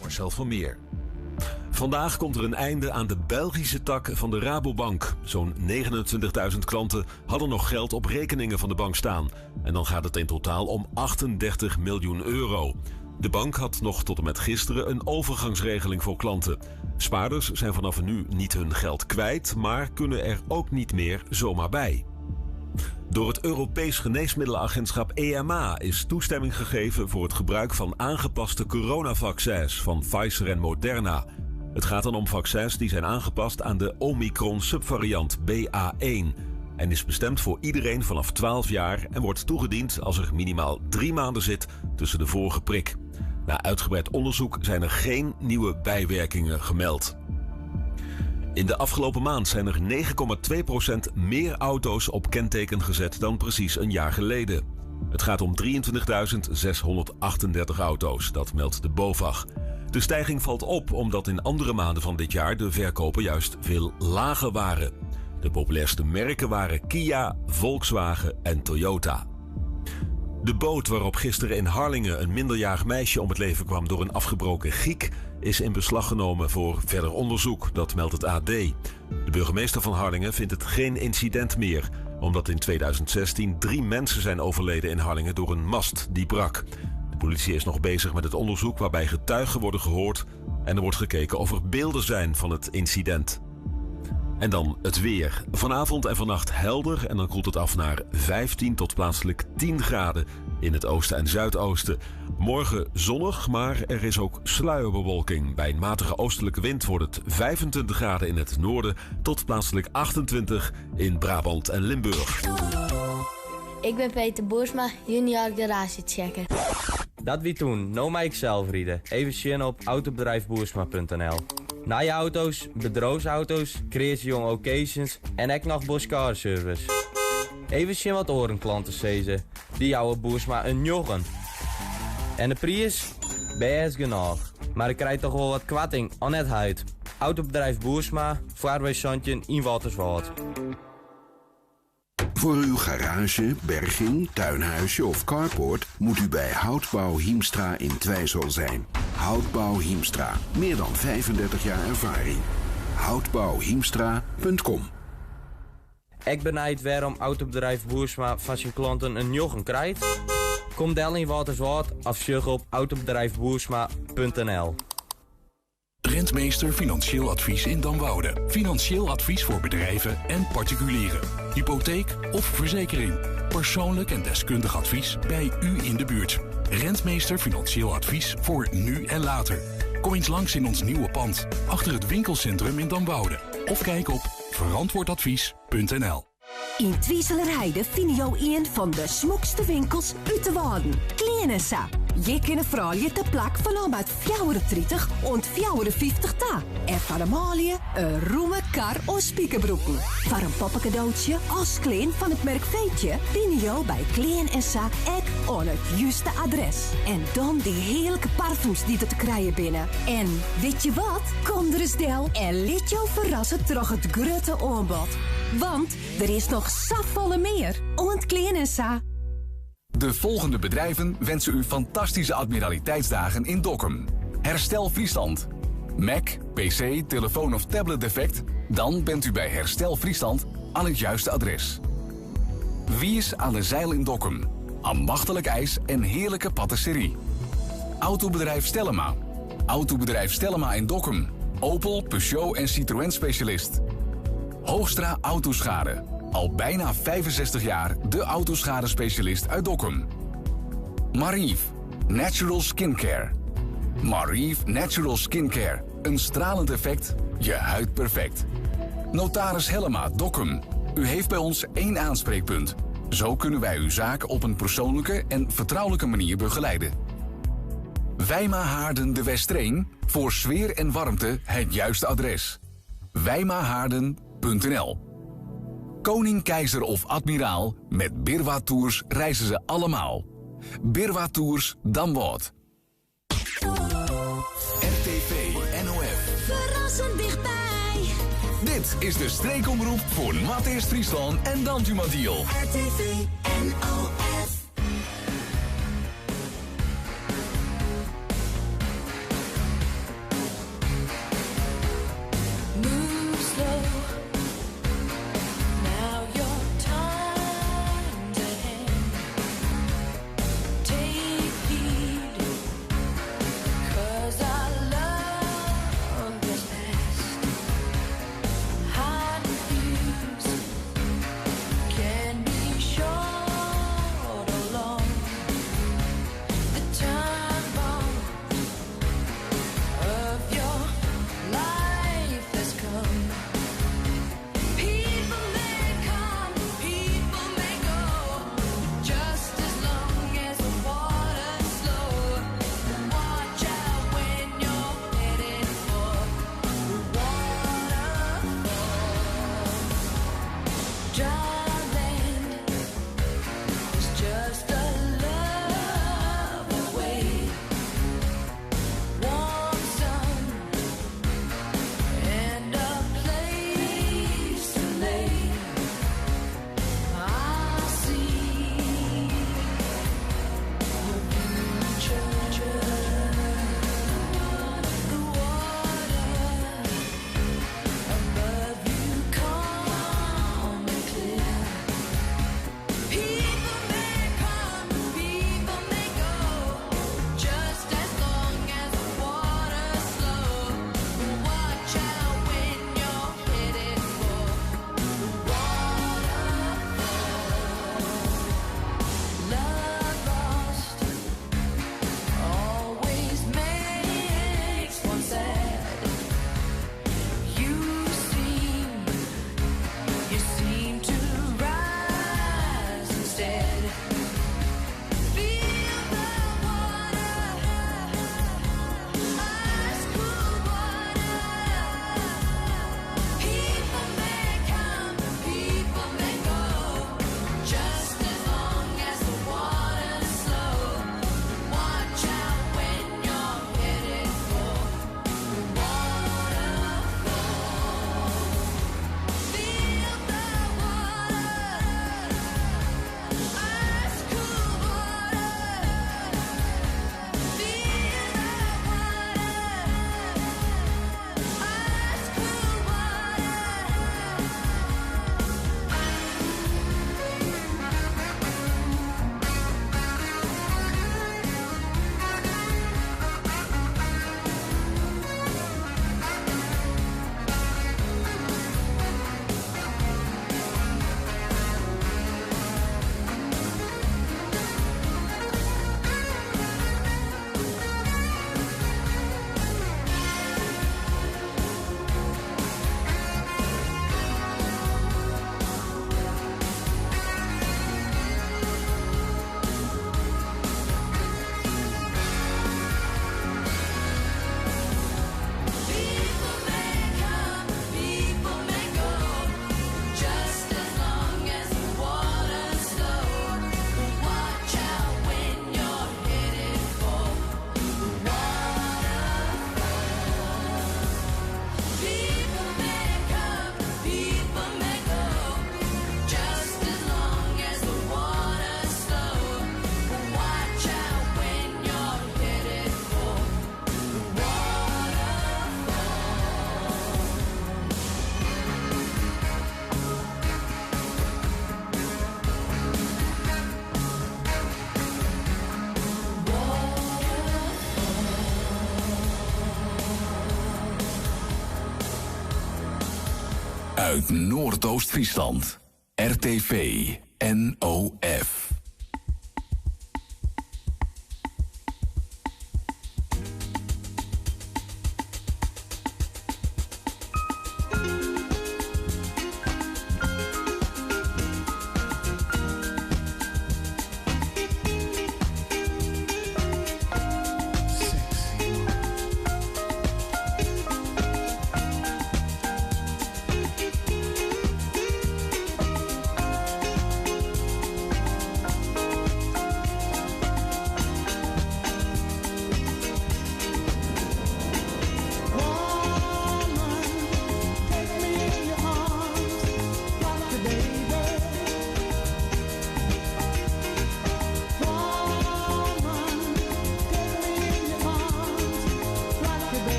Marcel van Meer. Vandaag komt er een einde aan de Belgische tak van de Rabobank. Zo'n 29.000 klanten hadden nog geld op rekeningen van de bank staan. En dan gaat het in totaal om 38 miljoen euro. De bank had nog tot en met gisteren een overgangsregeling voor klanten. Spaarders zijn vanaf nu niet hun geld kwijt, maar kunnen er ook niet meer zomaar bij. Door het Europees Geneesmiddelenagentschap EMA is toestemming gegeven voor het gebruik van aangepaste coronavaccins van Pfizer en Moderna. Het gaat dan om vaccins die zijn aangepast aan de Omicron-subvariant BA1 en is bestemd voor iedereen vanaf 12 jaar en wordt toegediend als er minimaal 3 maanden zit tussen de vorige prik. Na uitgebreid onderzoek zijn er geen nieuwe bijwerkingen gemeld. In de afgelopen maand zijn er 9,2% meer auto's op kenteken gezet dan precies een jaar geleden. Het gaat om 23.638 auto's, dat meldt de BOVAG. De stijging valt op omdat in andere maanden van dit jaar de verkopen juist veel lager waren. De populairste merken waren Kia, Volkswagen en Toyota. De boot waarop gisteren in Harlingen een minderjarig meisje om het leven kwam door een afgebroken giek is in beslag genomen voor verder onderzoek, dat meldt het AD. De burgemeester van Harlingen vindt het geen incident meer, omdat in 2016 3 mensen zijn overleden in Harlingen door een mast die brak. De politie is nog bezig met het onderzoek waarbij getuigen worden gehoord en er wordt gekeken of er beelden zijn van het incident. En dan het weer. Vanavond en vannacht helder en dan koelt het af naar 15 tot plaatselijk 10 graden in het oosten en zuidoosten. Morgen zonnig, maar er is ook sluierbewolking. Bij een matige oostelijke wind wordt het 25 graden in het noorden tot plaatselijk 28 in Brabant en Limburg. Ik ben Peter Boersma, junior garagechecker. Dat wie toen, nou mij ik zelf rieden. Even zien op autobedrijfboersma.nl. Na je auto's, bedrijfsauto's, creatiejonge occasions en ook nog Boskar service. Even zien wat orenklanten zezen. Die oude Boersma een joggen. En de prijs? Best genoeg. Maar ik krijg toch wel wat kwatting aan het huid. Autobedrijf Boersma, vaarwijszandje in Waterswoud. Voor uw garage, berging, tuinhuisje of carport moet u bij Houtbouw Hiemstra in Twijzel zijn. Houtbouw Hiemstra. Meer dan 35 jaar ervaring. Houtbouwhiemstra.com. Ik benijd waarom autobedrijf Boersma van zijn klanten een joggen krijgt. Kom del in Waterswoud of zoek op autobedrijfboersma.nl. Rentmeester Financieel Advies in Damwoude. Financieel advies voor bedrijven en particulieren. Hypotheek of verzekering. Persoonlijk en deskundig advies bij u in de buurt. Rentmeester Financieel Advies voor nu en later. Kom eens langs in ons nieuwe pand. Achter het winkelcentrum in Damwoude. Of kijk op verantwoordadvies.nl. In Twieselerheide vind je een van de smoekste winkels uit de Waarden. Kleanessa. Je kunt vooral je te plak van met 34 en 54 ta. En van de malie een roeme kar of spiekerbroeken. Voor een poppencadeautje als klein van het merk Veetje vind je bij Kleanessa ek aan het juiste adres. En dan die heerlijke parfums die te krijgen binnen. En weet je wat? Kom er eens del en liet jou verrassen terug het grote aanbod. Want er is nog safvolle meer. Want Kleanessa. De volgende bedrijven wensen u fantastische admiraliteitsdagen in Dokkum. Herstel Friesland. Mac, PC, telefoon of tablet defect? Dan bent u bij Herstel Friesland aan het juiste adres. Wies aan de Zeil in Dokkum. Ambachtelijk ijs en heerlijke patisserie. Autobedrijf Stellema. Autobedrijf Stellema in Dokkum. Opel, Peugeot en Citroën specialist. Hoogstra Autoschade. Al bijna 65 jaar de autoschade specialist uit Dokkum. Marief Natural Skincare. Marief Natural Skincare. Een stralend effect, je huid perfect. Notaris Hellema, Dokkum. U heeft bij ons 1 aanspreekpunt. Zo kunnen wij uw zaak op een persoonlijke en vertrouwelijke manier begeleiden. Wijma Haarden de Westreen. Voor sfeer en warmte het juiste adres. wijmahaarden.nl. Koning, keizer of admiraal, met Birwa Tours reizen ze allemaal. Birwa Tours, dan wat. RTV NOF. Verrassend dichtbij. Dit is de streekomroep voor Matheus Friesland en Dantumadiel. RTV NOF. Move slow. Now your time's ahead. Take heed, 'cause our love is past. Hide and fuse can be short. uit Noordoost-Friesland. RTV NOF.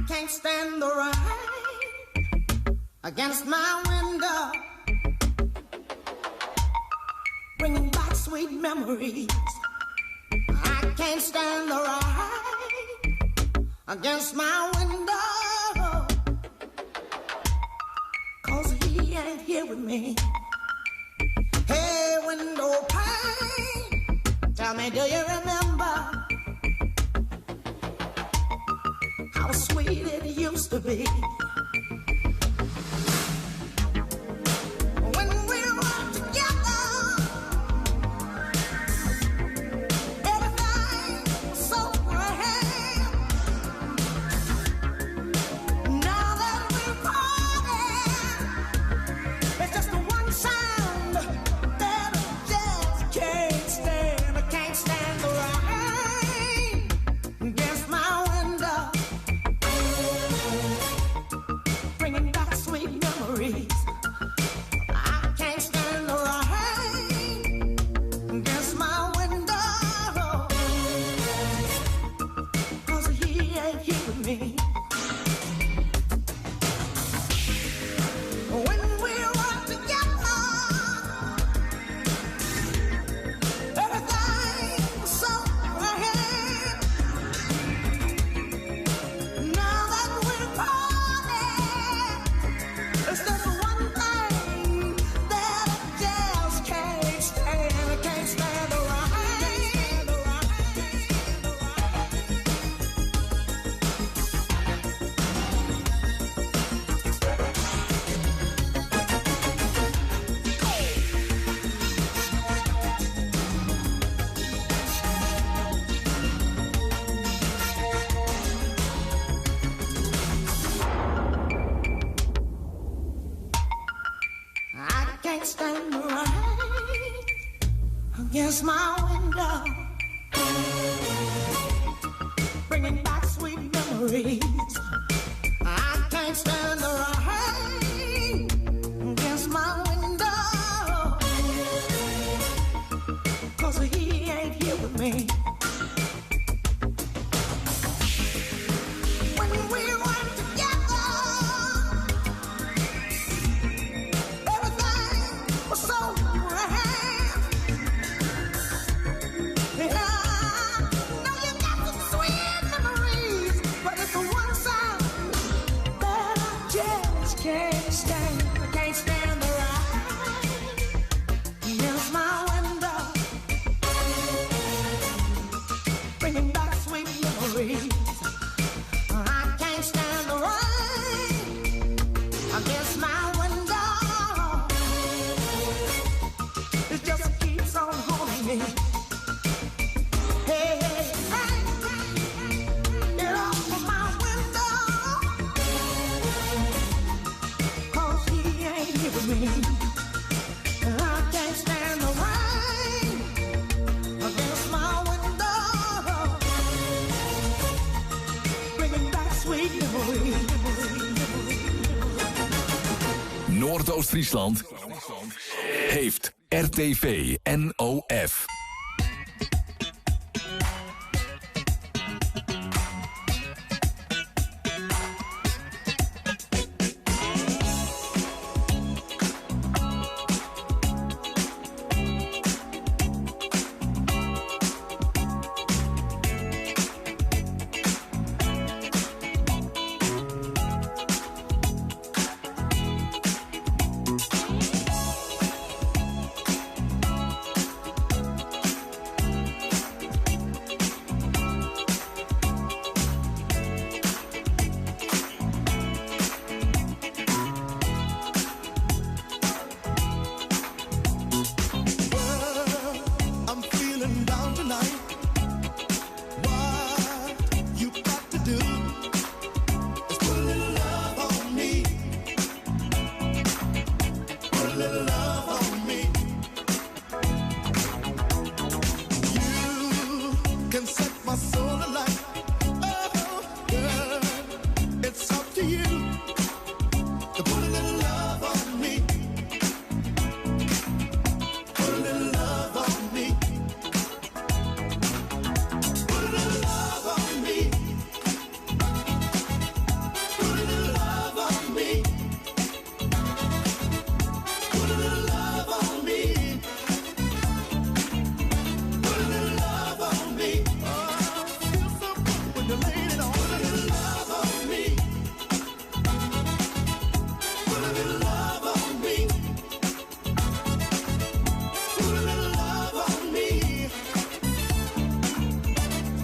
Can't stand the rain against my window, bringing back sweet memories. I can't stand the rain against my window, 'cause he ain't here with me. Hey, window pane, tell me, do you remember how sweet it used to be? When we were together, everything so grand. Now that we're parted, it's just the one sound that I just can't stand. I can't stand the rain against my window, bringing back sweet memories. I can't stand the rain against my window, 'cause he ain't here with me. When we were together, everything was so grand. Now that we're apart, against my window, bringing back sweet memories. I can't stand the rain against my window, 'cause he ain't here with me. When we were together, everything was so grand. Yeah, now you got some sweet memories, but it's the one side that I just can't stand. I can't stand the rain against my window, bringing back sweet memories. I can't stand the rain against my window. It just keeps on haunting me. Hey, hey, hey, get off of my window, 'cause he ain't here with me. I can't stand the rain against my window, bringing back sweet memories. Noordoost-Friesland heeft RTV NOF. I'm feeling down tonight. What you got to do is put a little love on me. Put a little love on me. You can set my soul alight. Oh, girl, it's up to you to put a little love on me. Put a little love on me. Put a little love on me. Put a little love on me. Put a little love on me. Put a little love on me. Oh, I feel so good when you're laying it on. Put a little love on me. Put a little love on me. Put a little love on me.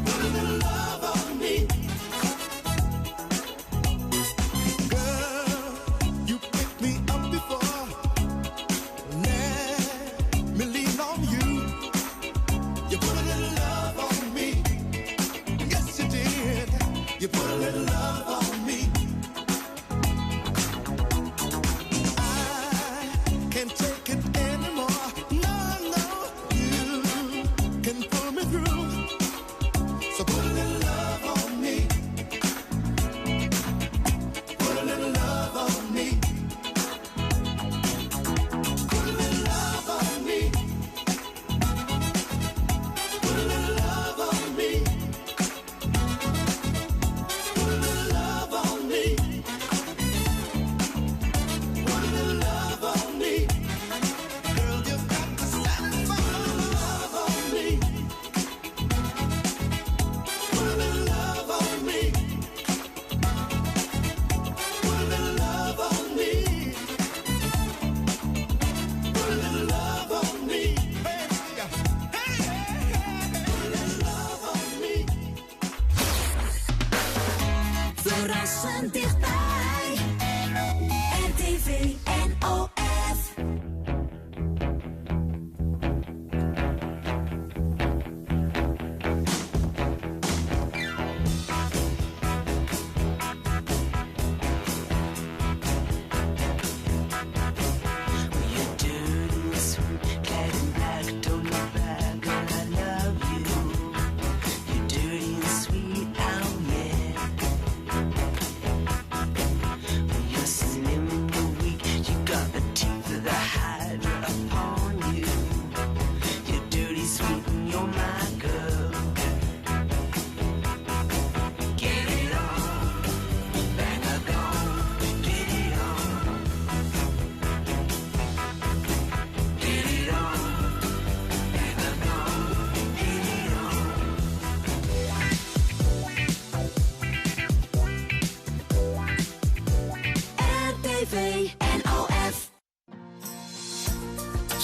Put a little love on me. Girl, you picked me up before. Let me lean on you. You put a little love on me. Yes, you did. You put a little love on me. I can't take it anymore. No, no, you can pull me through. So put a little love on me. Put a little love on me. Put a little love on me. Put a little love on me. Put a little love on me. Put a little love on me. Girl, you've got to satisfy love on me. Put a little love on me. Put a little love on me. Put a little love on me. Hey, hey, hey. Put a little love on me. Verrassend dichtbij. RTV NOF. You're doing this, getting back, don't look back.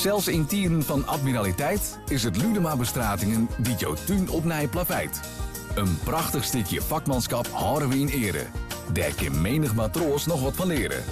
Zelfs in tijden van admiraliteit is het Ludema Bestratingen die jouw tuin opnij plaveit. Een prachtig stukje vakmanschap houden we in ere. Daar kan menig matroos nog wat van leren.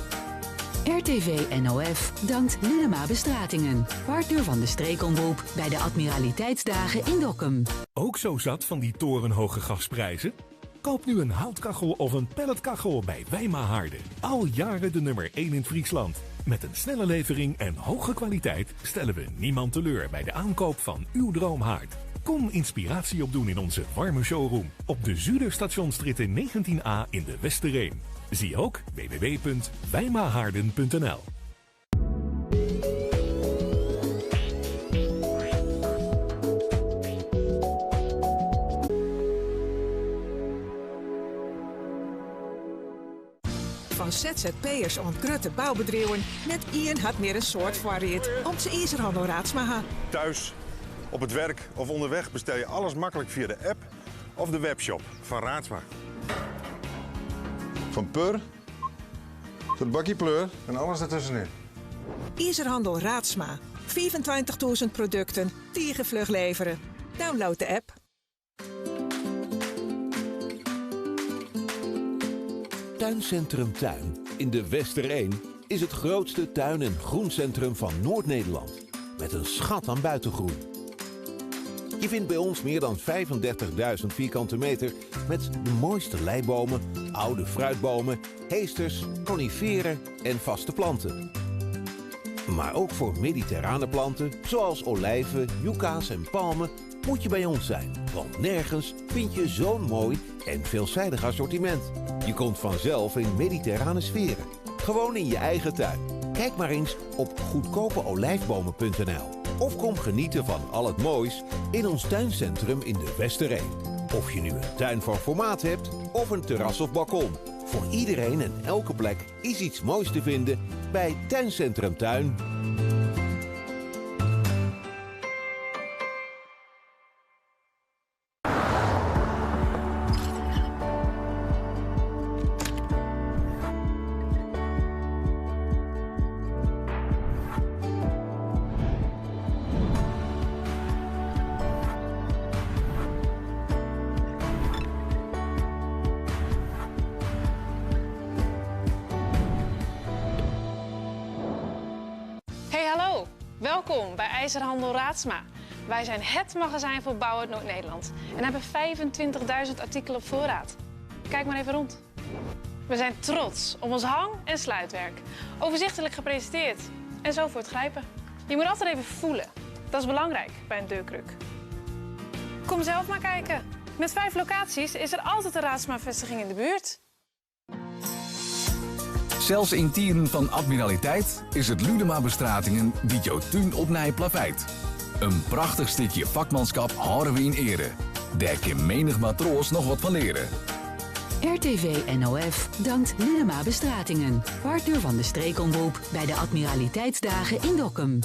RTV NOF dankt Linema Bestratingen, partner van de streekomroep bij de Admiraliteitsdagen in Dokkum. Ook zo zat van die torenhoge gasprijzen? Koop nu een houtkachel of een pelletkachel bij Wijma-Harden. Al jaren de nummer 1 in Friesland. Met een snelle levering en hoge kwaliteit stellen we niemand teleur bij de aankoop van uw droomhaard. Kom inspiratie opdoen in onze warme showroom op de Zuiderstationstraat 19a in de Westereen. Zie ook www.wijmahaarden.nl. Van ZZP'ers en grote bouwbedrijven, net Ian had meer een soort variëteit om zijn IJzerhandel Raadsma. Thuis, op het werk of onderweg bestel je alles makkelijk via de app of de webshop van Raadsma. Van pur tot bakkie pleur en alles ertussenin. IJzerhandel Raadsma. 25.000 producten, vlug leveren. Download de app. Tuincentrum Tuin in de Westereen is het grootste tuin- en groencentrum van Noord-Nederland. Met een schat aan buitengroen. Je vindt bij ons meer dan 35.000 vierkante meter met de mooiste leibomen, oude fruitbomen, heesters, coniferen en vaste planten. Maar ook voor mediterrane planten zoals olijven, yucca's en palmen moet je bij ons zijn. Want nergens vind je zo'n mooi en veelzijdig assortiment. Je komt vanzelf in mediterrane sferen. Gewoon in je eigen tuin. Kijk maar eens op goedkopeolijfbomen.nl. Of kom genieten van al het moois in ons tuincentrum in de Westereen. Of je nu een tuin van formaat hebt of een terras of balkon. Voor iedereen en elke plek is iets moois te vinden bij Tuincentrum Tuin. Welkom bij IJzerhandel Raadsma. Wij zijn het magazijn voor bouw uit Noord-Nederland en hebben 25.000 artikelen op voorraad. Kijk maar even rond. We zijn trots op ons hang- en sluitwerk. Overzichtelijk gepresenteerd en zo voor het grijpen. Je moet altijd even voelen. Dat is belangrijk bij een deurkruk. Kom zelf maar kijken. Met 5 locaties is er altijd een Raadsma-vestiging in de buurt. Zelfs in tijden van admiraliteit is het Ludema Bestratingen die jouw tuin opnij plaveit. Een prachtig stukje vakmanschap houden we in ere. Daar kan menig matroos nog wat van leren. RTV NOF dankt Linema Bestratingen, partner van de streekomroep bij de Admiraliteitsdagen in Dokkum.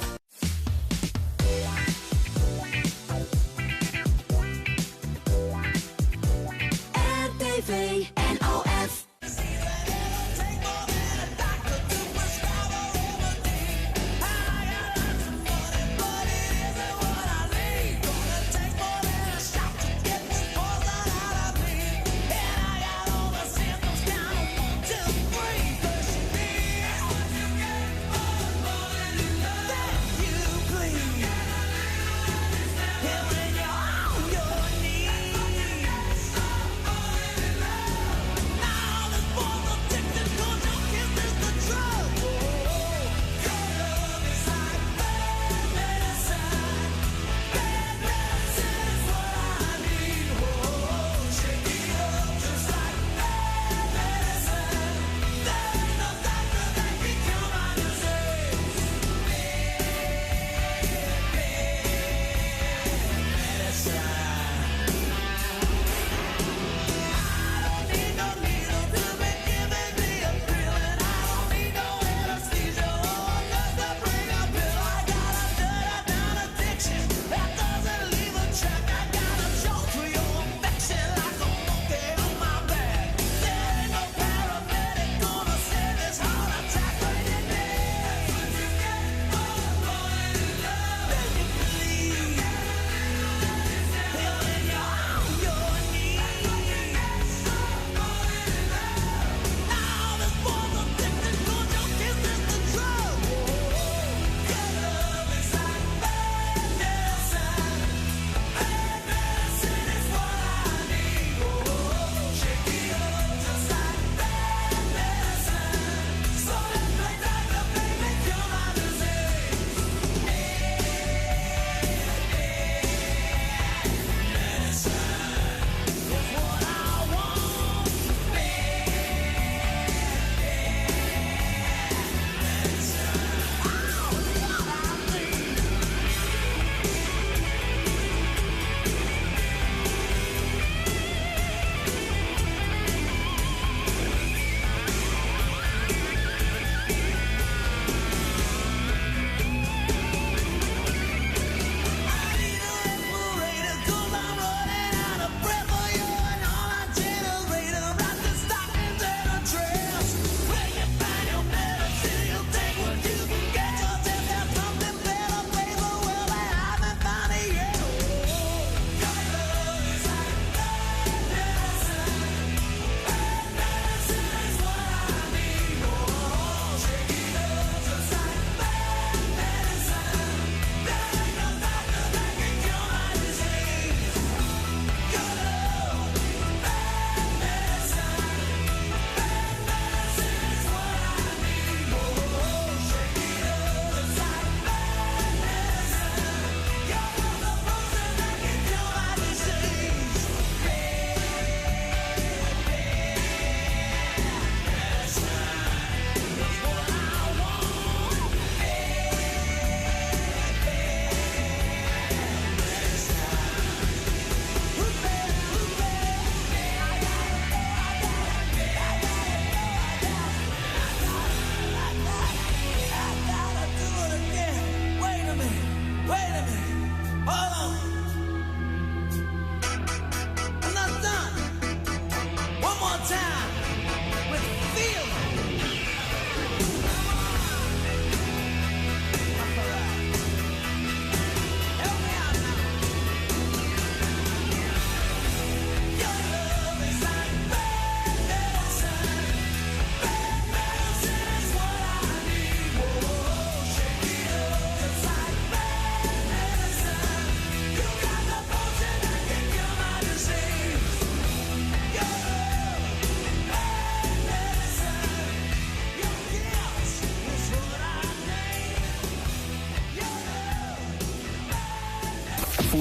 RTV NOF.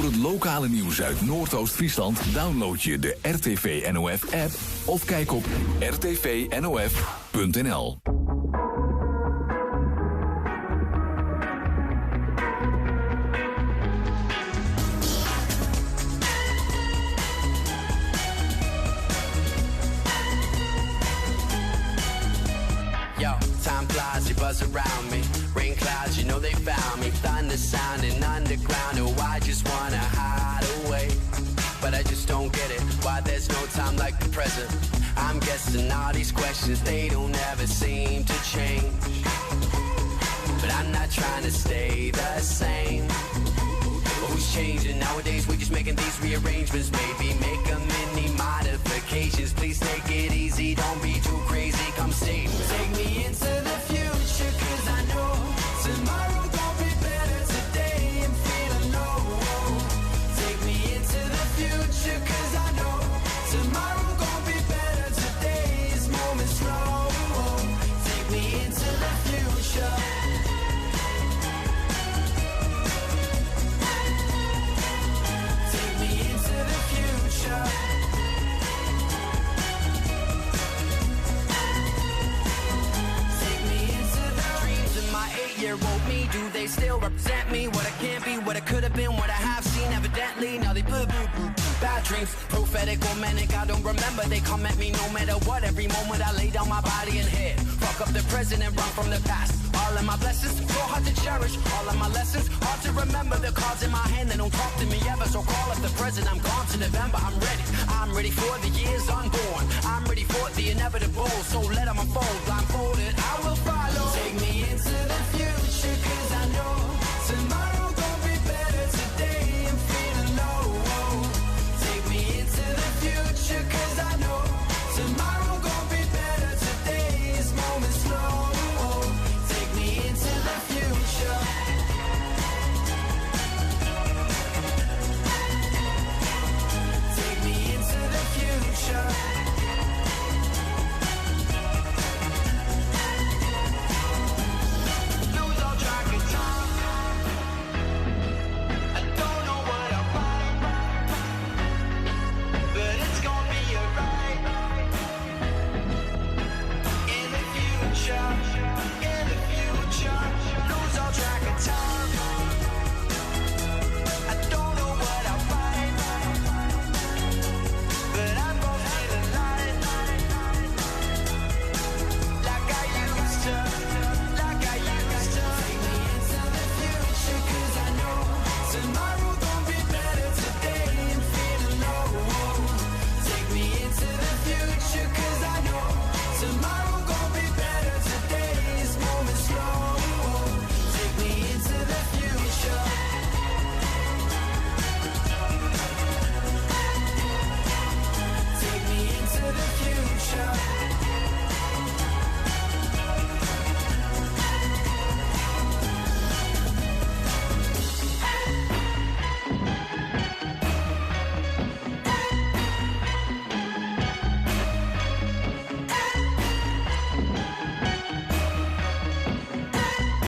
het lokale nieuws uit Noordoost-Friesland download je de RTV NOF-app of kijk op rtvnof.nl. Yo, time flies, you buzz around me. Rain clouds, you know they found me. Thunder sounding underground. Oh, I just wanna hide away. But I just don't get it. Why there's no time like the present. I'm guessing all these questions, they don't ever seem to change. But I'm not trying to stay the same. But who's changing? Nowadays we're just making these rearrangements. Maybe make a mini modifications. Please take it easy, don't be too crazy. Come save me. Take me into the future, cause I know tomorrow gon' be better today. I'm feeling low. Take me into the future, cause I know tomorrow gon' be better today. This moment's slow. Take me into the future. Take me into the future. My 8-year-old me, do they still represent me? What I can't be, what I could have been, what I have seen, evidently. Now they boo boo boo. Bad dreams, prophetic or manic, I don't remember. They come at me no matter what. Every moment I lay down my body and head. Fuck up the present and run from the past. All of my blessings, so hard to cherish. All of my lessons, hard to remember. The cards in my hand, they don't talk to me ever. So call up the present, I'm gone to November. I'm ready for the years unborn. I'm ready for the inevitable. So let them unfold, blindfolded, I will follow. Take me into the future, cause I know tomorrow gon' be better today. I'm feeling low. Take me into the future, cause I know tomorrow